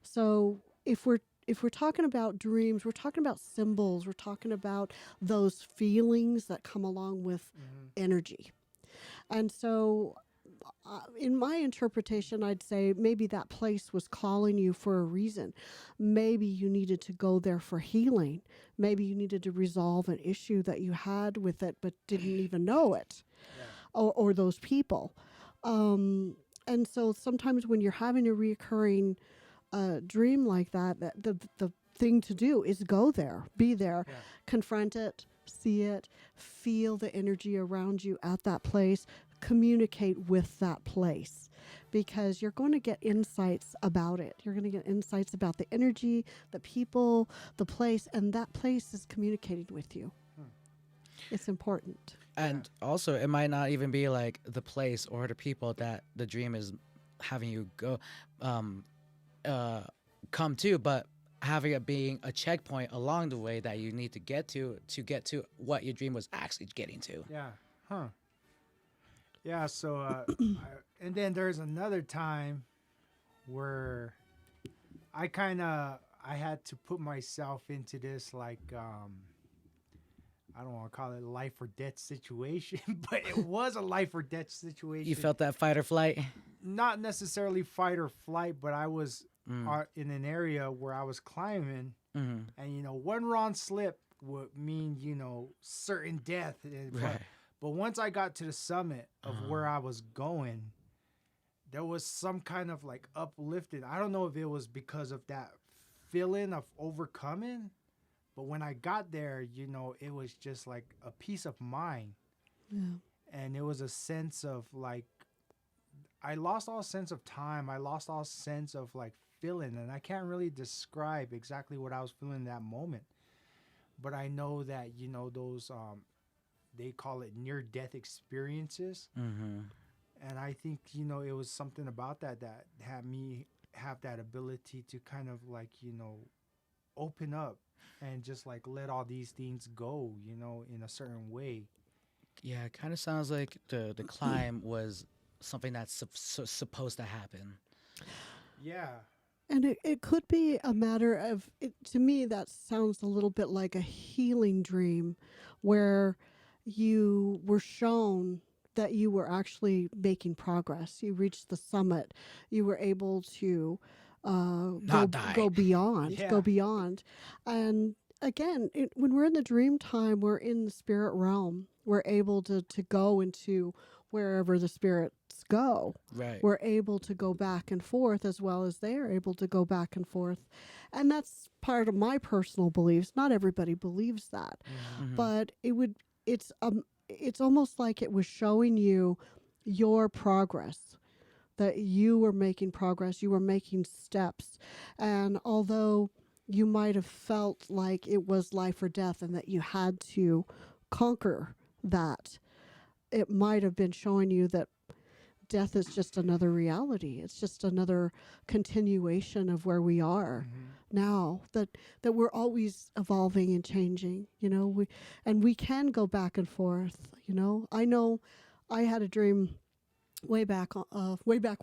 So if we're talking about dreams, we're talking about symbols, we're talking about those feelings that come along with energy. And so in my interpretation, I'd say maybe that place was calling you for a reason. Maybe you needed to go there for healing. Maybe you needed to resolve an issue that you had with it but didn't even know it, or those people. And so sometimes when you're having a reoccurring dream like that, the thing to do is go there, be there, confront it, see it, feel the energy around you at that place, communicate with that place, because you're going to get insights about it. You're going to get insights about the energy, the people, the place, and that place is communicating with you. It's important. And also, it might not even be like the place or the people that the dream is having you go come to, but having it being a checkpoint along the way that you need to get to what your dream was actually getting to. Yeah. Huh. Yeah. So, and then there's another time where I had to put myself into this like I don't want to call it a life or death situation, but it was a life or death situation. You felt that fight or flight? Not necessarily fight or flight, but I was in an area where I was climbing, and one wrong slip would mean certain death. Right. But once I got to the summit of where I was going, there was some kind of like uplifting. I don't know if it was because of that feeling of overcoming. But when I got there, it was just like a peace of mind. Yeah. And it was a sense of like, I lost all sense of time. I lost all sense of like feeling. And I can't really describe exactly what I was feeling in that moment. But I know that, those, they call it near-death experiences. Mm-hmm. And I think, it was something about that had me have that ability to kind of like, open up. And just like let all these things go, in a certain way. Yeah, it kind of sounds like the climb was something that's supposed to happen. Yeah. And it could be a matter of, to me, that sounds a little bit like a healing dream where you were shown that you were actually making progress. You reached the summit. You were able to go beyond. And again, when we're in the dream time, we're in the spirit realm. We're able to go into wherever the spirits go. Right. We're able to go back and forth as well as they are able to go back and forth. And that's part of my personal beliefs. Not everybody believes that. Mm-hmm. But it's almost like it was showing you your progress, that you were making progress, you were making steps. And although you might have felt like it was life or death and that you had to conquer that, it might have been showing you that death is just another reality. It's just another continuation of where we are now, that we're always evolving and changing, you know, we can go back and forth, you know. I know I had a dream way back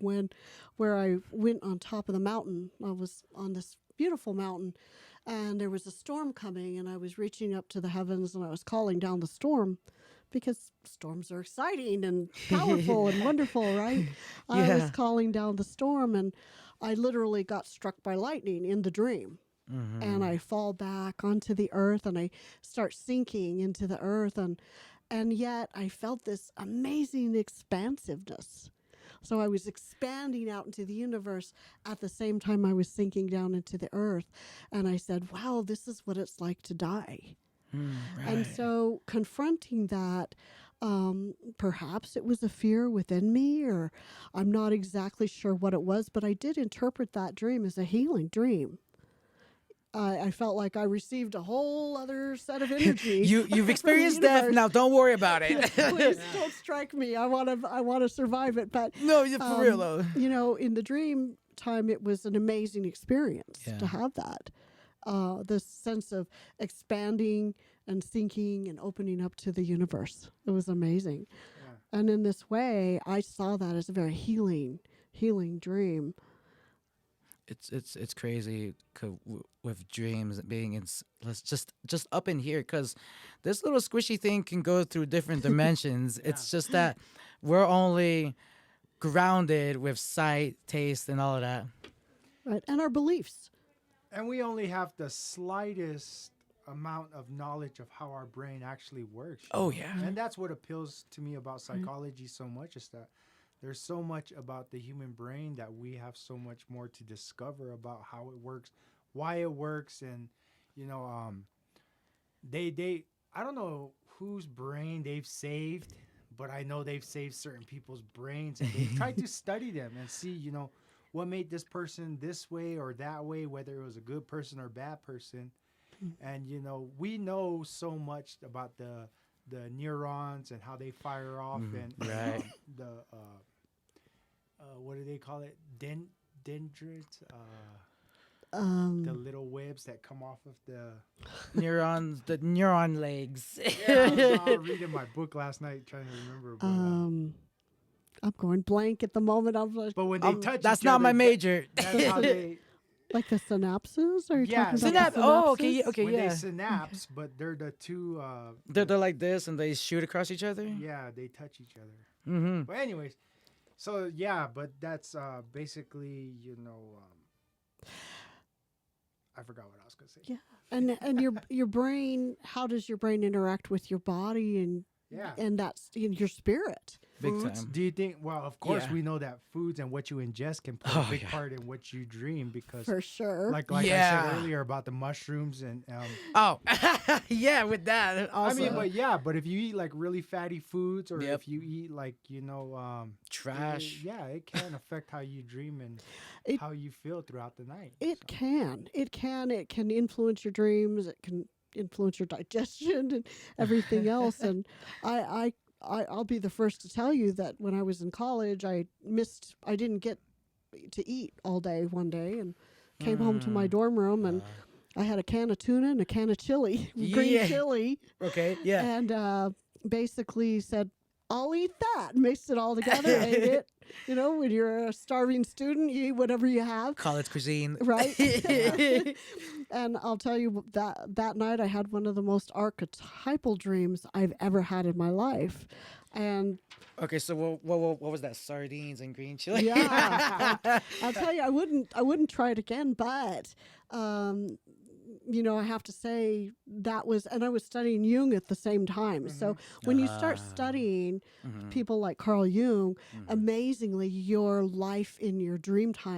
when, where I went on top of the mountain. I was on this beautiful mountain, and there was a storm coming, and I was reaching up to the heavens, and I was calling down the storm, because storms are exciting and powerful and wonderful, right? I was calling down the storm, and I literally got struck by lightning in the dream. And I fall back onto the earth, and I start sinking into the earth, and yet I felt this amazing expansiveness. So I was expanding out into the universe at the same time I was sinking down into the earth. And I said, wow, this is what it's like to die. Right. And so confronting that, perhaps it was a fear within me, or I'm not exactly sure what it was, but I did interpret that dream as a healing dream. I felt like I received a whole other set of energy. You've experienced death. Now don't worry about it. Please don't strike me. I want to survive it. But No, for real though. you know, in the dream time, it was an amazing experience Yeah. to have that. This sense of expanding and sinking and opening up to the universe. It was amazing. Yeah. And in this way, I saw that as a very healing dream. It's crazy with dreams being in let's just up in here, because this little squishy thing can go through different dimensions. It's just that we're only grounded with sight, taste, and all of that. Right, and our beliefs. And we only have the slightest amount of knowledge of how our brain actually works. Oh, know? yeah. And that's what appeals to me about psychology so much, is that there's so much about the human brain that we have so much more to discover about how it works, why it works. And, you know, they I don't know whose brain they've saved, but I know they've saved certain people's brains, and they've tried to study them and see, you know, what made this person this way or that way, whether it was a good person or bad person. And, you know, we know so much about the neurons and how they fire off, and Right. what do they call it? Dendrites? The little webs that come off of the Neurons, the neuron legs. I was reading my book last night trying to remember. But, I'm going blank at the moment. I'm like, but when they touch That's each not other, my major. That's how they... like the synapses? Are you Yeah, talking about the Oh, okay, synapses? okay, when yeah. they synapse, but they're the two... They're like this, and they shoot across each other. yeah, they touch each other. Mm-hmm. But anyways, so yeah, but that's basically, you know... I forgot what I was going to say. Yeah, and your brain. How does your brain interact with your body and that's in your spirit? Big Foods, time. do you think, well, of course Yeah. we know that foods and what you ingest can play a big part in what you dream, because For sure. like I Yeah. said earlier about the mushrooms and Oh, yeah, with that. Also. I mean, but if you eat like really fatty foods, or Yep. if you eat like, you know, Trash. it can affect how you dream and It- how you feel throughout the night. It can influence your dreams. It can influence your digestion and everything else. And I'll be the first to tell you that when I was in college, I didn't get to eat all day one day, and came home to my dorm room, and I had a can of tuna and a can of chili, green Yeah. chili, Okay, yeah. and basically said, I'll eat that. Mixed it all together, ate it. You know, when you're a starving student, you eat whatever you have. College cuisine. Right. And I'll tell you that night I had one of the most archetypal dreams I've ever had in my life. And Okay, so what was that? Sardines and green chili? yeah, I'll tell you, I wouldn't try it again, but you know, I have to say that was, and I was studying Jung at the same time. So when you start studying people like Carl Jung, amazingly, your life in your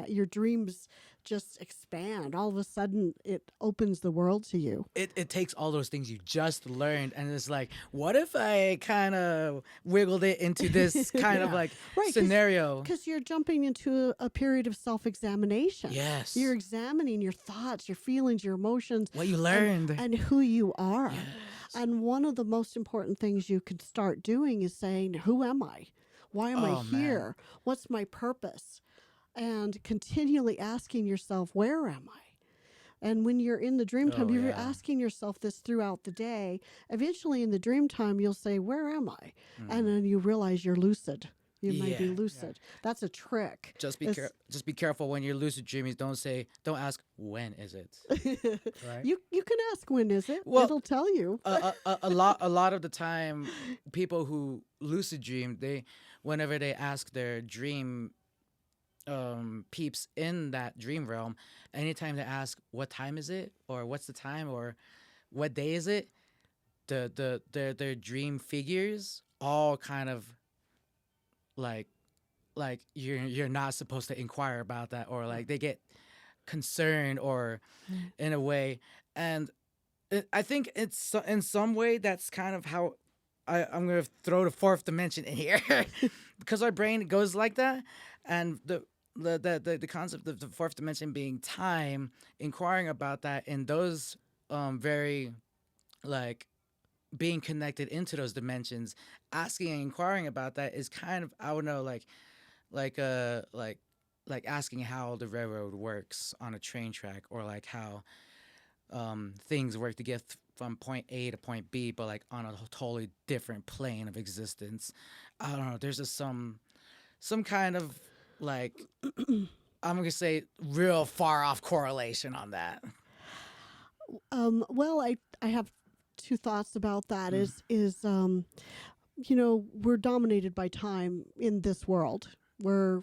your dreams just expand. All of a sudden, it opens the world to you. It takes all those things you just learned, and it's like, what if I kind of wiggled it into this kind of like scenario? Because you're jumping into a period of self-examination. Yes. You're examining your thoughts, your feelings, your emotions. What you learned. And who you are. And one of the most important things you can start doing is saying, who am I? Why am I Oh man. here? What's my purpose? And continually asking yourself, where am I? And when you're in the dream time, Oh you're yeah. asking yourself this throughout the day. Eventually, in the dream time, you'll say, where am I? And then you realize you're lucid. You may be Yeah. lucid. That's a trick. Just be It's- just be careful when you're lucid dreaming. Don't ask when is it. Right. you can ask when is it. Well, It'll tell you. A lot of the time, people who lucid dream, they whenever they ask their dream peeps in that dream realm, anytime they ask what time is it or what's the time or what day is it, their dream figures all kind of like you're not supposed to inquire about that, or like they get concerned or in a way. And I think it's in some way that's kind of how I'm gonna throw the fourth dimension in here because our brain goes like that. And the concept of the fourth dimension being time, inquiring about that in those very like being connected into those dimensions, asking and inquiring about that is kind of, I don't know, like uh like like asking how the railroad works on a train track, or like how things work to get from point A to point B, but like on a totally different plane of existence. I don't know. There's just some kind of like I'm gonna say real far off correlation on that. Well, I have two thoughts about that. Mm. We're dominated by time in this world. We're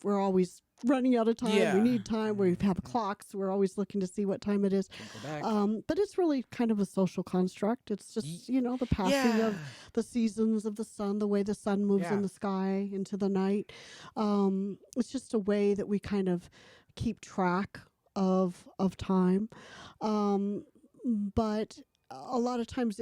always running out of time. Yeah. We need time. We have clocks. We're always looking to see what time it is. Can't go back. But it's really kind of a social construct. It's just, the passing of the seasons of the sun, the way the sun moves in Yeah. the sky into the night. It's just a way that we kind of keep track of time. But a lot of times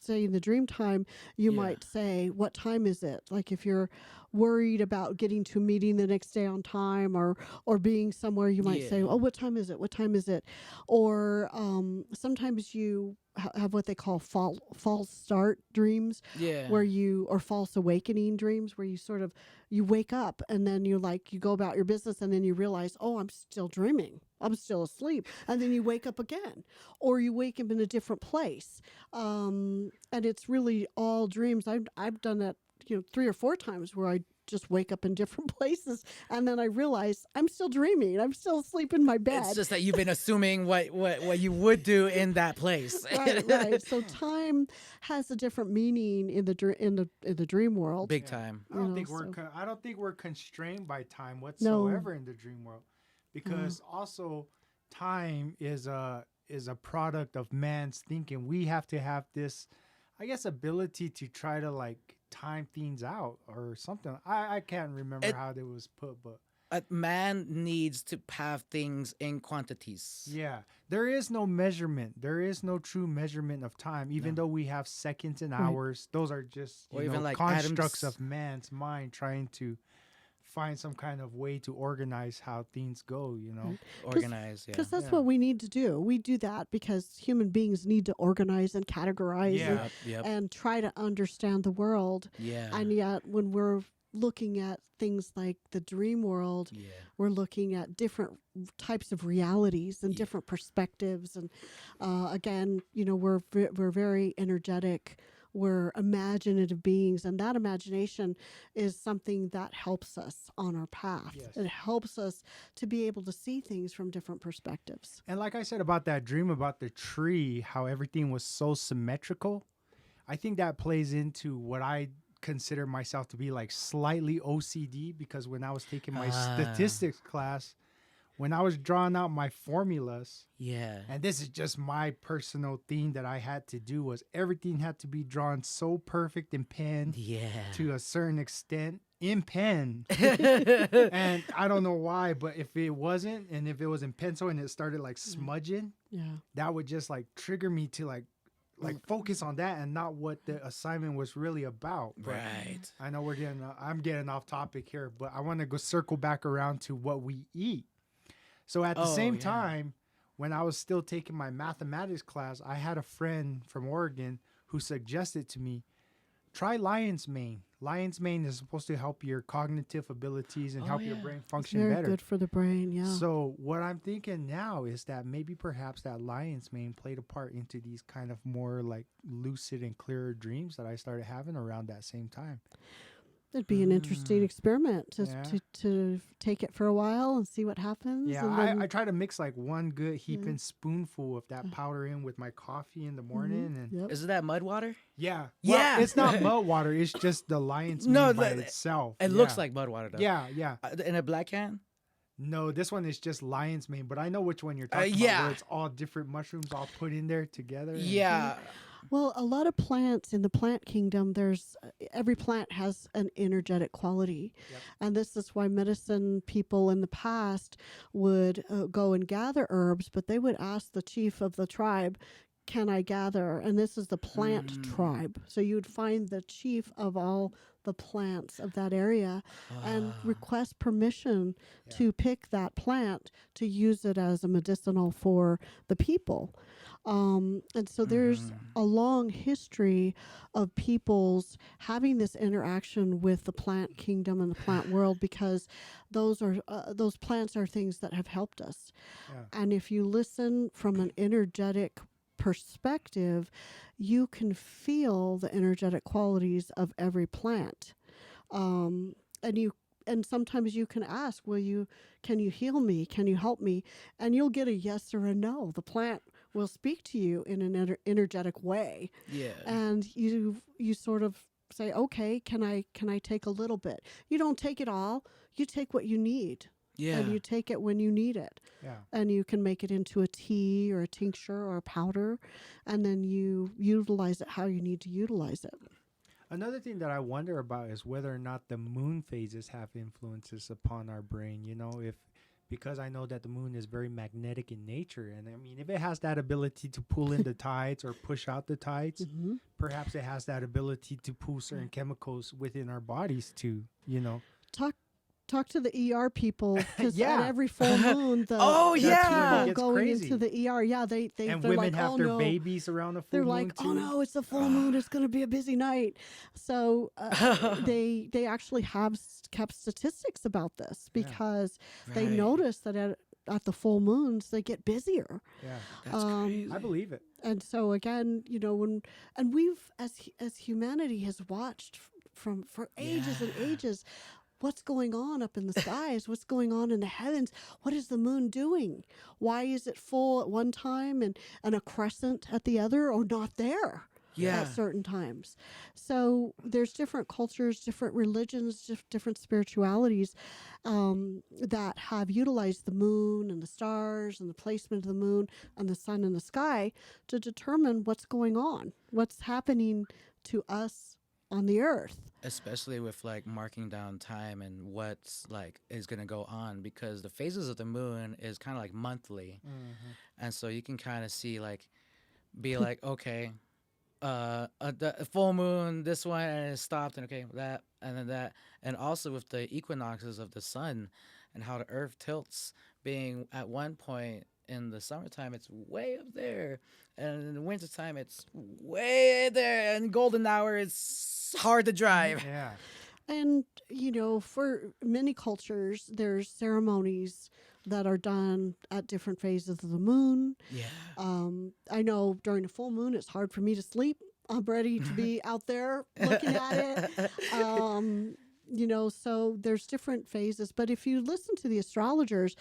say in the dream time, you Yeah. might say, what time is it? Like if you're worried about getting to a meeting the next day on time, or being somewhere, you might say, Yeah. oh, what time is it? What time is it? Or sometimes you have what they call false start dreams, Yeah. where or false awakening dreams, where you wake up and then you go about your business, and then you realize, oh, I'm still dreaming. I'm still asleep. And then you wake up again, or you wake up in a different place. And it's really all dreams. I've done that, 3 or 4 times, where I just wake up in different places, and then I realize I'm still dreaming. I'm still asleep in my bed. It's just that you've been assuming what you would do in that place. right. So time has a different meaning in the dream world. Big time. I don't know, think so- I don't think we're constrained by time whatsoever in the dream world, because also time is a product of man's thinking. We have to have this, I guess, ability to try to like time things out or something. I can't remember how it was put, but Man needs to have things in quantities. yeah, there is no measurement. There is no true measurement of time, even though we have seconds and hours. Those are just Or even like constructs atoms. of man's mind trying to find some kind of way to organize how things go. Organize. Yeah. Because that's Yeah. what we need to do. We do that because human beings need to organize and categorize Yeah. Yep. and try to understand the world. Yeah. And yet, when we're looking at things like the dream world, Yeah. we're looking at different types of realities and different perspectives. And again, we're very energetic. We're imaginative beings, and that imagination is something that helps us on our path. Yes. It helps us to be able to see things from different perspectives. And like I said about that dream about the tree, how everything was so symmetrical, I think that plays into what I consider myself to be like slightly OCD, because when I was taking my statistics class, when I was drawing out my formulas, Yeah. and this is just my personal thing that I had to do, was everything had to be drawn so perfect in pen Yeah. to a certain extent in pen. And I don't know why, but if it wasn't, and if it was in pencil and it started like smudging, Yeah. that would just like trigger me to like focus on that and not what the assignment was really about. But Right. I know I'm getting off topic here, but I want to go circle back around to what we eat. So at the same yeah. time, when I was still taking my mathematics class, I had a friend from Oregon who suggested to me, try lion's mane. Lion's mane is supposed to help your cognitive abilities and Oh, help your yeah. brain It's function very better. good for the brain. Yeah. So what I'm thinking now is that maybe perhaps that lion's mane played a part into these kind of more like lucid and clearer dreams that I started having around that same time. It'd be an interesting Mm. experiment Yeah. to take it for a while and see what happens. Yeah, and then, I try to mix like one good heaping spoonful of that powder in with my coffee in the morning, and Yep. Is it that mud water? yeah, Yeah. well, it's not mud water; it's just the lion's mane No, by the- itself. It looks like mud water though. yeah. In a black can. No, this one is just lion's mane, but I know which one you're talking about. yeah. Where it's all different mushrooms all put in there together. and- Yeah. Well, a lot of plants in the plant kingdom, there's every plant has an energetic quality. Yep. And this is why medicine people in the past would go and gather herbs, but they would ask the chief of the tribe, can I gather? And this is the plant tribe. So you would find the chief of all the plants of that area and request permission to pick that plant to use it as a medicinal for the people. And so there's a long history of people's having this interaction with the plant kingdom and the plant world because those plants are things that have helped us. Yeah. And if you listen from an energetic perspective, you can feel the energetic qualities of every plant. And sometimes you can ask, can you heal me? Can you help me? And you'll get a yes or a no. The plant will speak to you in an energetic way. Yeah. And you sort of say, okay, can I take a little bit? You don't take it all. You take what you need. Yeah. And you take it when you need it. Yeah. And you can make it into a tea or a tincture or a powder. And then you utilize it how you need to utilize it. Another thing that I wonder about is whether or not the moon phases have influences upon our brain. You know, because I know that the moon is very magnetic in nature. And I mean, if it has that ability to pull in the tides or push out the tides, perhaps it has that ability to pull certain chemicals within our bodies too, you know. Talk to the ER people because Yeah. at every full moon, the Oh, the yeah. people Gets going crazy. into the ER, yeah, they're And like, women have oh their no. babies around the full They're moon like, too. oh no, it's a full moon. It's going to be a busy night. So they actually have kept statistics about this because they Right. notice that at the full moons they get busier. Yeah, That's crazy. I believe it. And so again, and we've as humanity has watched for ages and ages. What's going on up in the skies? What's going on in the heavens? What is the moon doing? Why is it full at one time and a crescent at the other or not there Yeah. at certain times? So there's different cultures, different religions, different spiritualities that have utilized the moon and the stars and the placement of the moon and the sun in the sky to determine what's going on, what's happening to us on the earth. Especially with like marking down time and what's like is gonna go on because the phases of the moon is kind of like monthly, and so you can kind of see like, be like, okay, the full moon, this one, and it stopped, and okay, that, and then that, and also with the equinoxes of the sun and how the Earth tilts, being at one point in the summertime it's way up there, and in the wintertime it's way there, and golden hour it's hard to drive. Yeah. And, for many cultures, there's ceremonies that are done at different phases of the moon. Yeah. I know during the full moon, it's hard for me to sleep. I'm ready to be out there looking at it. So there's different phases. But if you listen to the astrologers,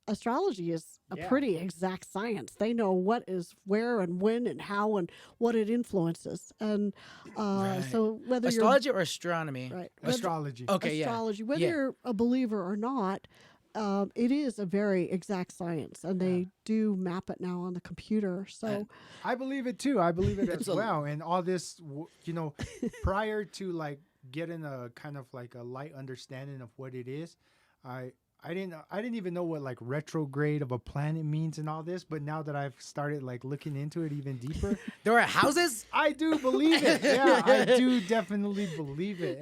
astrology is a pretty exact science. They know what is where and when and how and what it influences. And so whether Astrology or astronomy? you're right, Astrology. Okay, astrology, whether Yeah. you're a believer or not, it is a very exact science, and they do map it now on the computer. So I believe it too. I believe it as It's a- well. And all this, prior to like getting a kind of like a light understanding of what it is, I didn't even know what like retrograde of a planet means and all this. But now that I've started like looking into it even deeper, There are houses. I do believe it. Yeah, I do definitely believe it.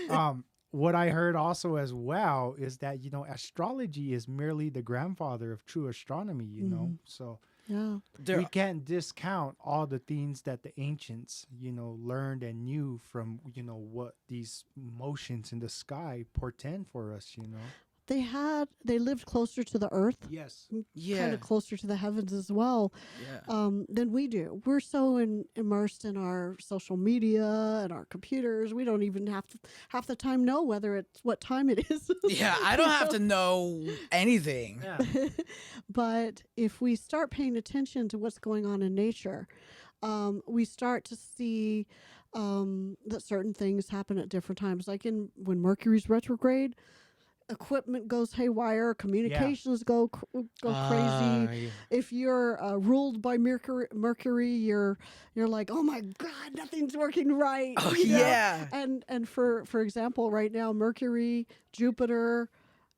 And what I heard also as well is that, astrology is merely the grandfather of true astronomy, so Yeah. We can't discount all the things that the ancients, learned and knew from, what these motions in the sky portend for us. They lived closer to the earth, Yes. kind Yeah. of closer to the heavens as well, Yeah. than we do. We're so immersed in our social media and our computers. We don't even half the time know what time it is. Yeah, I don't have to know anything. Yeah. But if we start paying attention to what's going on in nature, we start to see that certain things happen at different times. Like when Mercury's retrograde, equipment goes haywire, communications go crazy. Yeah. If you're ruled by Mercury, you're like, oh my God, nothing's working right. Oh, you know? yeah. And for example, right now, Mercury, Jupiter,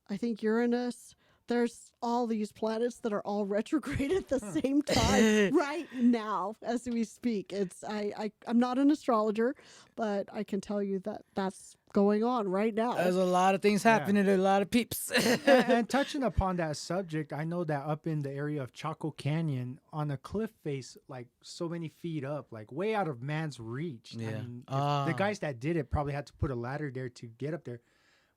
I think Uranus. There's all these planets that are all retrograde at the same time right now as we speak. It's I'm not an astrologer, but I can tell you that that's going on right now. There's a lot of things happening to a lot of peeps. And touching upon that subject, I know that up in the area of Chaco Canyon, on a cliff face, like so many feet up, like way out of man's reach. Yeah. I mean, the guys that did it probably had to put a ladder there to get up there.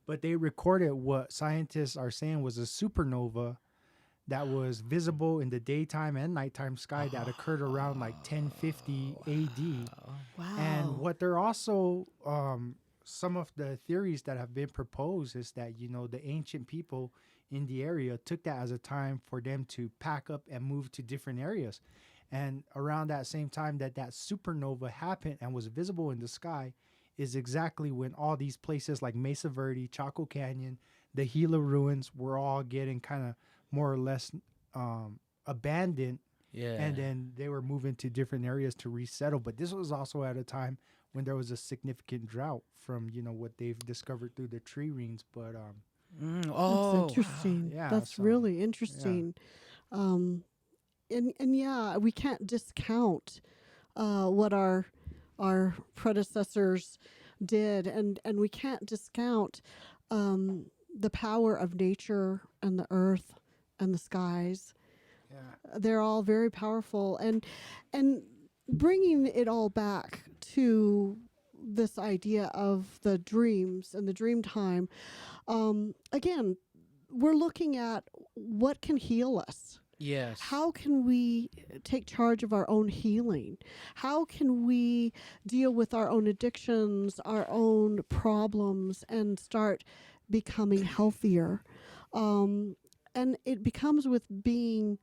But they recorded what scientists are saying was a supernova that was visible in the daytime and nighttime sky that occurred around like 1050 AD. Wow. And what they're also, some of the theories that have been proposed is that, the ancient people in the area took that as a time for them to pack up and move to different areas. And around that same time that supernova happened and was visible in the sky is exactly when all these places like Mesa Verde, Chaco Canyon, the Gila ruins were all getting kind of more or less abandoned. Yeah. And then they were moving to different areas to resettle. But this was also at a time when there was a significant drought from, what they've discovered through the tree rings. But That's interesting. Yeah, That's so, really interesting. And yeah, we can't discount what our predecessors did, and we can't discount the power of nature and the earth and the skies. yeah. They're all very powerful, and bringing it all back to this idea of the dreams and the dream time. Again, we're looking at what can heal us. Yes. How can we take charge of our own healing? How can we deal with our own addictions, our own problems, and start becoming healthier? And it becomes with being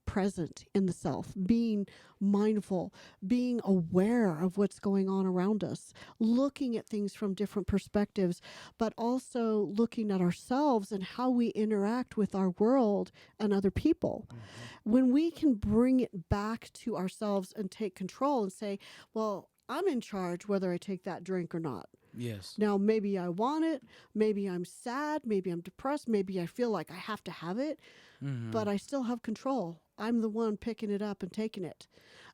present in the self, being mindful, being aware of what's going on around us, looking at things from different perspectives, but also looking at ourselves and how we interact with our world and other people. Mm-hmm. When we can bring it back to ourselves and take control and say, well, I'm in charge whether I take that drink or not. Yes. Now, maybe I want it, maybe I'm sad, maybe I'm depressed, maybe I feel like I have to have it, but I still have control. I'm the one picking it up and taking it.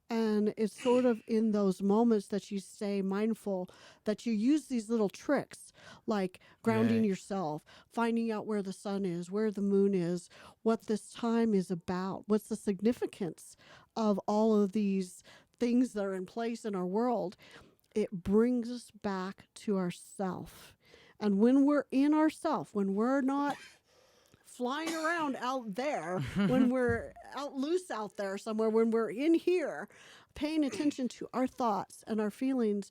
And it's sort of in those moments that you stay mindful, that you use these little tricks, like grounding yourself, finding out where the sun is, where the moon is, what this time is about, what's the significance of all of these things that are in place in our world. It brings us back to ourself. And when we're in ourself, when we're not flying around out there, when we're out loose out there somewhere, when we're in here, paying attention to our thoughts and our feelings,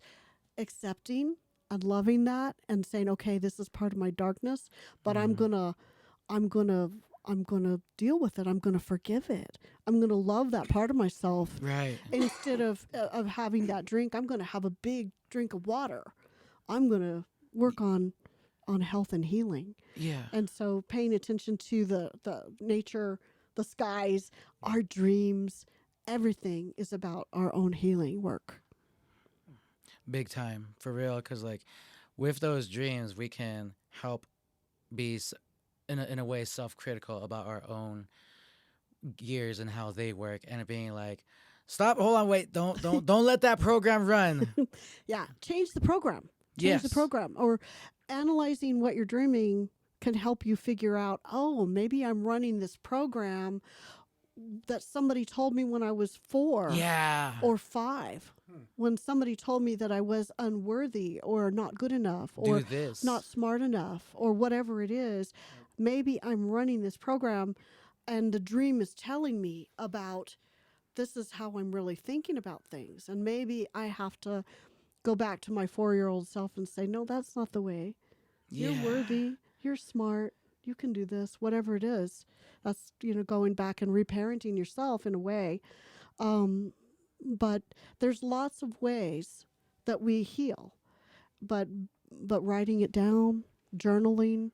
accepting and loving that and saying, okay, this is part of my darkness, but I'm gonna deal with it. I'm gonna forgive it. I'm gonna love that part of myself. Right. Instead of having that drink, I'm gonna have a big drink of water. I'm gonna work on health and healing. Yeah. And so paying attention to the nature, the skies, our dreams, everything is about our own healing work. Big time, for real, because like with those dreams, we can help be in a way self-critical about our own gears and how they work, and it being like, stop, hold on, wait, don't let that program run. Yeah, change the program. Change the program. Or analyzing what you're dreaming can help you figure out, oh, maybe I'm running this program that somebody told me when I was 4 Yeah. or 5. When somebody told me that I was unworthy or not good enough or Do this. not smart enough or whatever it is, maybe I'm running this program and the dream is telling me about this is how I'm really thinking about things. And maybe I have to go back to my 4-year-old self and say, no, that's not the way. Yeah. You're worthy. You're smart. You can do this, whatever it is. That's, going back and reparenting yourself in a way. But there's lots of ways that we heal. But writing it down, journaling,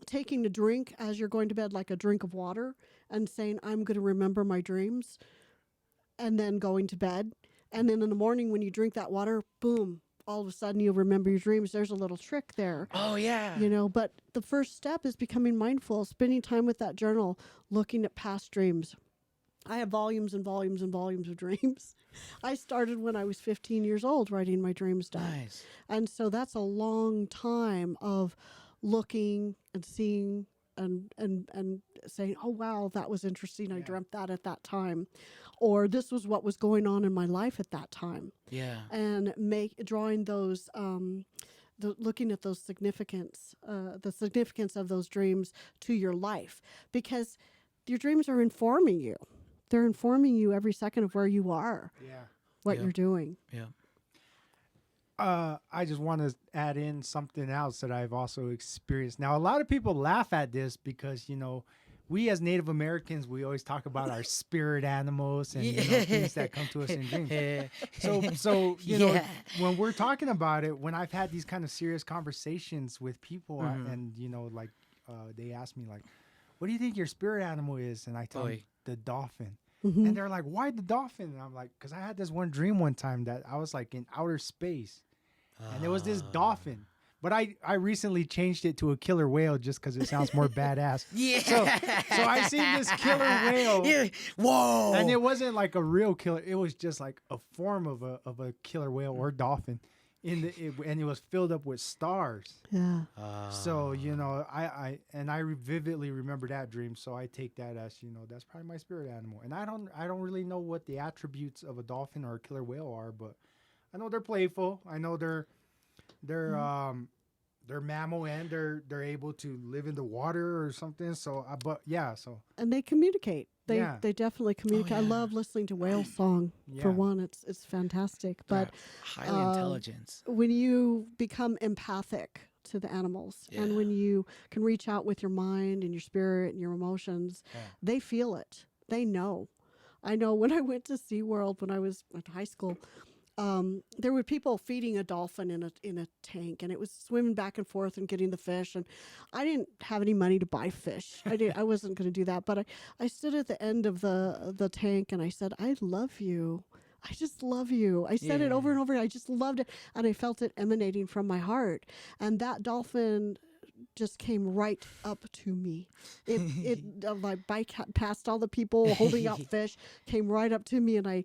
taking a drink as you're going to bed, like a drink of water, and saying, I'm going to remember my dreams, and then going to bed. And then in the morning when you drink that water, boom, all of a sudden you'll remember your dreams. There's a little trick there. Oh, yeah. But the first step is becoming mindful, spending time with that journal, looking at past dreams. I have volumes and volumes and volumes of dreams. I started when I was 15 years old writing my dreams down. Nice. And so that's a long time of looking and seeing and saying, oh, wow, that was interesting. I dreamt that at that time. Or this was what was going on in my life at that time. Yeah. And drawing those, looking at those significance, the significance of those dreams to your life. Because your dreams are informing you. They're informing you every second of where you are, what you're doing. Yeah. I just want to add in something else that I've also experienced. Now, a lot of people laugh at this because, we as Native Americans, we always talk about our spirit animals and things that come to us in dreams. So when we're talking about it, when I've had these kind of serious conversations with people and, they ask me like, what do you think your spirit animal is? And I tell them the dolphin. And they're like, why the dolphin? And I'm like, because I had this one dream one time that I was like in outer space. And there was this dolphin. But I recently changed it to a killer whale just because it sounds more badass. Yeah. So I seen this killer whale. Yeah. Whoa. And it wasn't like a real killer. It was just like a form of a killer whale or dolphin. And it was filled up with stars. Yeah. So, I vividly remember that dream. So I take that as, that's probably my spirit animal. And I don't really know what the attributes of a dolphin or a killer whale are, but I know they're playful. I know they're mammal and they're able to live in the water or something. So, And they communicate. They definitely communicate. Oh, yeah. I love listening to whale song. For one, it's fantastic. But highly intelligence. when you become empathic to the animals and when you can reach out with your mind and your spirit and your emotions, they feel it. They know. I know when I went to SeaWorld when I was in high school, there were people feeding a dolphin in a tank, and it was swimming back and forth and getting the fish. And I didn't have any money to buy fish. I wasn't going to do that. But I stood at the end of the tank and I said, I love you. I just love you. I said it over and over. I just loved it. And I felt it emanating from my heart. And that dolphin just came right up to me. It like past all the people holding out fish, came right up to me, and I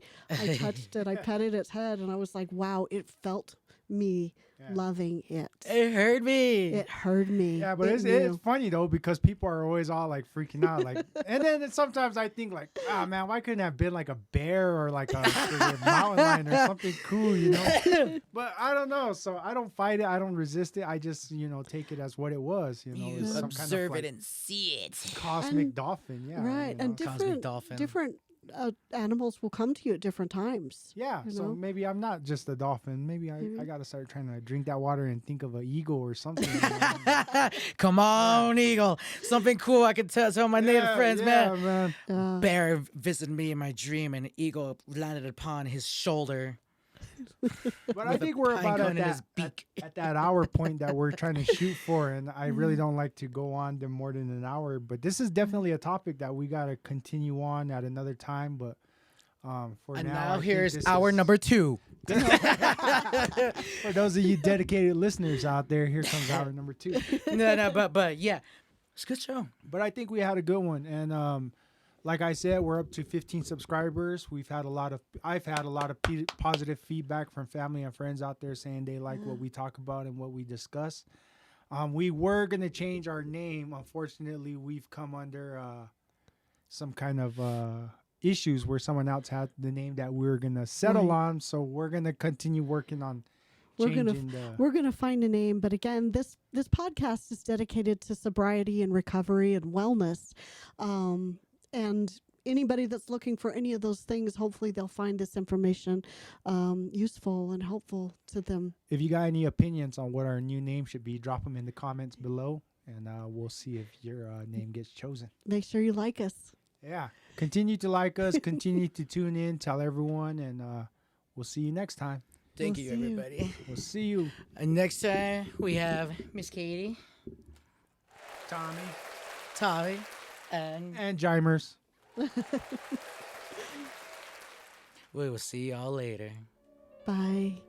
touched it. I petted its head, and I was like, wow, it felt me loving it. It heard me. It heard me. Yeah, but it's funny though because people are always all like freaking out, like, and then sometimes I think like, man, why couldn't it have been like a bear or like a mountain lion or something cool, But I don't know, so I don't fight it, I don't resist it, I just take it as what it was, You some observe kind of, it and see it. cosmic dolphin, right, and Cosmic dolphin. different animals will come to you at different times. Yeah, so know? maybe I'm not just a dolphin. Maybe I gotta start trying to drink that water and think of an eagle or something. Come on, eagle. Something cool I can tell my native friends, man. Bear visited me in my dream, and an eagle landed upon his shoulder. But I think we're about at that hour point that we're trying to shoot for, and I really don't like to go on to more than an hour. But this is definitely a topic that we gotta continue on at another time. But for now here's hour number 2. For those of you dedicated listeners out there, here comes hour number 2. but yeah, it's a good show. But I think we had a good one, and like I said, we're up to 15 subscribers. I've had a lot of positive feedback from family and friends out there saying they like what we talk about and what we discuss. We were gonna change our name. Unfortunately, we've come under some kind of issues where someone else had the name that we're gonna settle Right. on. So we're gonna continue working on We're changing gonna the. we're gonna find a name, but again, this podcast is dedicated to sobriety and recovery and wellness, and anybody that's looking for any of those things, hopefully they'll find this information useful and helpful to them. If you got any opinions on what our new name should be, drop them in the comments below, and we'll see if your name gets chosen. Make sure you like us. Yeah. Continue to like us. Continue to tune in. Tell everyone, and we'll see you next time. Thank We'll you, see you. everybody. We'll see you, And next time we have Miss Katie, Tommy, and and JIMERZ. we will see y'all later. Bye.